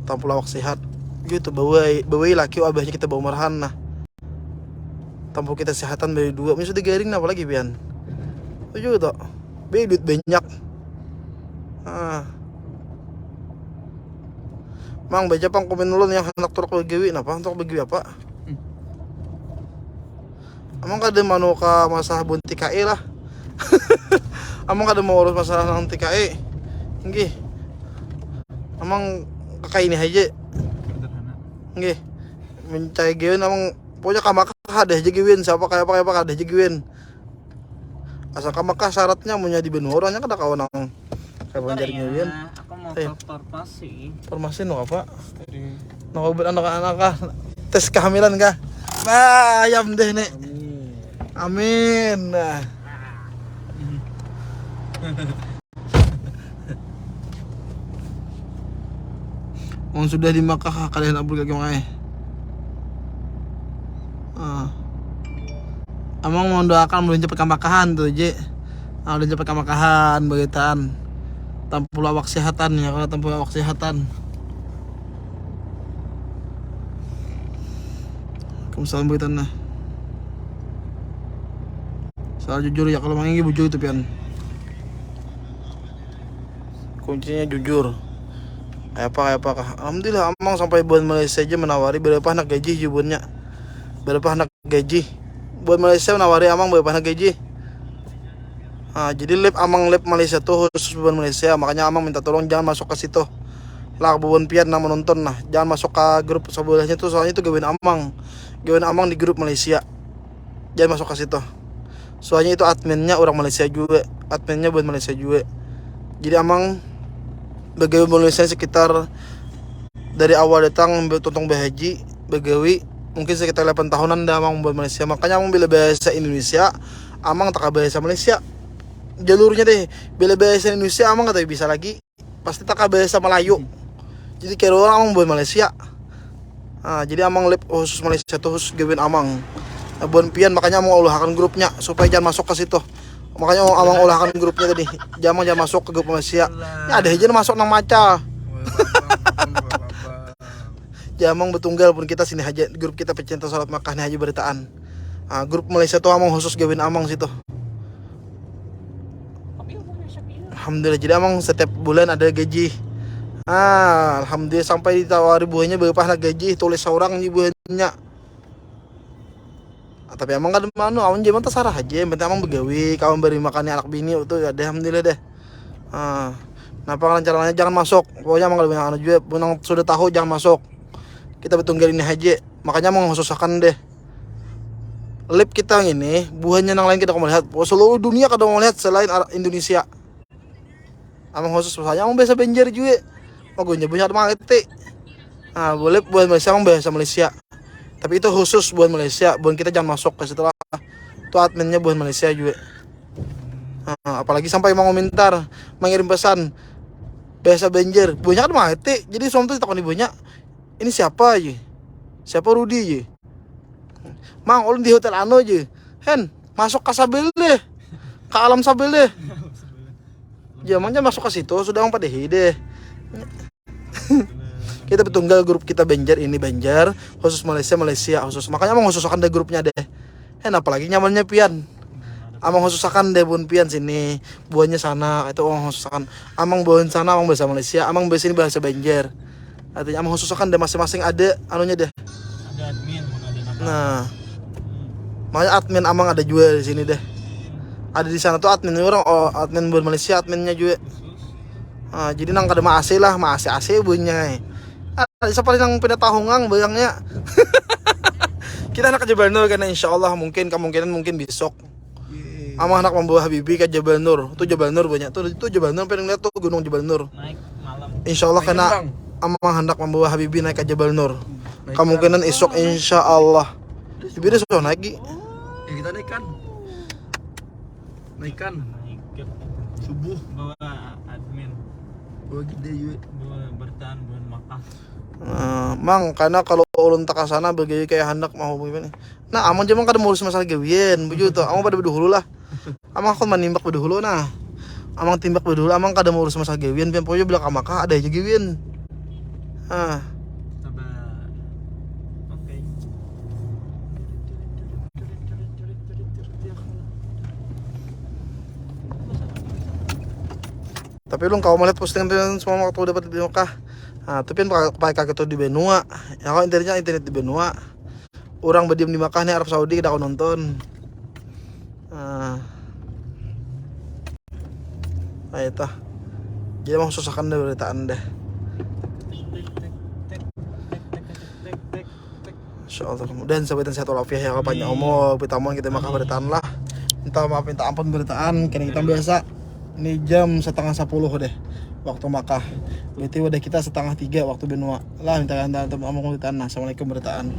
Tampul lawak sehat. Gitu bawa laki abahnya kita bawa umrahan nah. Tampul kita sehatan dari 2, misal digaring apa lagi pian. Tujuh tuh. Duit banyak. Mang baca pang komen ulun yang hendak turuk begawi napa untuk begawi apa? Amang kada manu ka masalah bun TKI lah. Amang kada mau urus masalah nang TKI. Nggih. Amang kakak ini aja. Nggih. Mencai gawin amang pokoknya kamaka ada aja gawin siapa kayak apa ada aja gawin. Asal kamaka syaratnya mau jadi benoranya kada kawan nang kayak banjar gawin. Aku mau ke farmasi. Farmasi no apa? No obat anak-anak tes kehamilan kah? Nah, ayam deh nek. Amin. Nah. Sudah di Makkah kalian abul kaki mangai. Amang mau doakan belum cepat kamakahan tuh, Je. Udah cepat kamakahan begitaan. Tampul awak sehatan ya, kalau tampul awak sehatan. Kemusalam begitaan nah. Soal jujur ya kalau mangi bujur itu pian. Kuncinya jujur. Kayak apa kah? Alhamdulillah amang sampai buat Malaysia aja menawari berapa anak gaji jubunnya. Berapa anak gaji. Buat Malaysia menawari amang berapa anak gaji. Jadi amang lab Malaysia tuh khusus buat Malaysia, makanya amang minta tolong jangan masuk ke situ. Lah buat pian nah menonton nah, jangan masuk ke grup sebelahnya tuh soalnya itu gawin amang di grup Malaysia. Jangan masuk ke situ. Soalnya itu adminnya orang Malaysia juga, adminnya buat Malaysia juga. Jadi amang begawi Malaysia sekitar dari awal datang tontong bahaji begawi mungkin sekitar 8 tahunan dah amang buat Malaysia. Makanya amang bila bahasa Indonesia amang tak bahasa Malaysia. Jalurnya deh bila bahasa Indonesia amang kata bisa lagi pasti tak bahasa Melayu. Jadi kira orang amang buat Malaysia. Jadi amang lab khusus Malaysia tuh khusus gawin amang. Buat pian makanya amang ulahkan grupnya supaya jangan masuk ke situ. Makanya amang ulahkan grupnya tadi. Jangan masuk ke grup Malaysia. Ya ada aja masuk nang maca. Jamang betunggal pun kita sini aja grup kita pecinta salat Makkah nih aja beritaan. Grup Malaysia tuh amang khusus gawin amang situ. Alhamdulillah jadi amang setiap bulan ada gaji. Alhamdulillah sampai ditawari buahnya berapa gaji tulis seorang di buahnya. Tapi emang kan mana awan zaman terserah aja, yang penting emang begawi, kawan beri makannya anak bini itu ya deh, alhamdulillah deh. Kenapa rencananya jangan masuk, pokoknya emang kalau banyak anak juga, benang sudah tahu jangan masuk. Kita betunggal ini aja, makanya mau susahkan deh. Lip kita ini, buahnya yang lain kita mau lihat, seluruh dunia kada mau lihat selain Indonesia. Emang khusus susahnya, emang biasa Banjar juga. Magunya banyak mangete. Boleh buat Malaysia, emang biasa Malaysia. Tapi itu khusus buat Malaysia, buat kita jangan masuk ke setelah itu adminnya buat Malaysia juga. Apalagi sampai mau komentar, mengirim pesan biasa Banjar, banyak kan mangete. Jadi suami tuh takut banyak. Ini siapa aja? Siapa Rudi aja? Mang, ulun di hotel ano aja. Hen, masuk ke Sabil deh. Ke alam Sabil deh. Jamannya masuk ke situ sudah orang pada deh. Kita betunggal grup kita Banjar ini Banjar, khusus Malaysia khusus. Makanya mau khususakan deh grupnya deh. Hen, apalagi nyamannya pian. Amang khususakan deh bun pian sini, buahnya sana, itu orang khususakan. Amang buahin sana, amang bahasa Malaysia, amang bahasa ini bahasa Banjar. Artinya amang khususakan deh masing-masing ada anunya deh. Ada admin, ada nama. Nah, makanya admin amang ada juga di sini deh. Ada di sana tuh admin orang, admin buat Malaysia, adminnya juga. Jadi nang kada AC lah, AC bunyi. Siapa yang pindah tahungang bayangnya. Kita anak ke Jabal Nur karena insya Allah kemungkinan besok. Amang anak membawa Habibi ke Jabal Nur. Itu Jabal Nur banyak tuh. Itu Jabal Nur pengen lihat tuh gunung Jabal Nur. Naik malam. Insya Allah karena amang hendak membawa Habibi naik ke Jabal Nur. Kemungkinan esok insya Allah. Habibi dia sudah naik. Ya kita naikkan. Naik Subuh. bawa admin, Bawa gede juga. bawa bertahan, bawa makan. Mang, karena kalau ulun tak kasana bagi kayak hendak mau gimana. Nah, amang jaman kada ngurus masalah gawian, begitu. Amang pada berdahulu lah. Amang aku manimbak berdahulu nah. Amang timbak berdahulu, amang kada mau urus masalah gawian, pian pokoknya bilang kamaka ada aja gawian. Sabar. Oke. Tapi lu kau melihat postingan semua waktu dapat di Mekah. Tapi kan pakai kaki tuh di Benua. Ya kalau internet di Benua. Orang berdiam di Mekah nih Arab Saudi kita kau nonton. Itu. Jadi mau susahkan deh beritaan deh. Insyaallah. Kemudian sahabat sehat walafiat ya kalau panjang umur, pitamuan kita Mekah beritaan lah. Minta maaf minta ampun beritaan karena kita biasa. Ini jam 2:30 deh waktu Makkah. Berarti udah kita 2:30 waktu Benua. Lah minta ngomong beritaan. Assalamualaikum beritaan.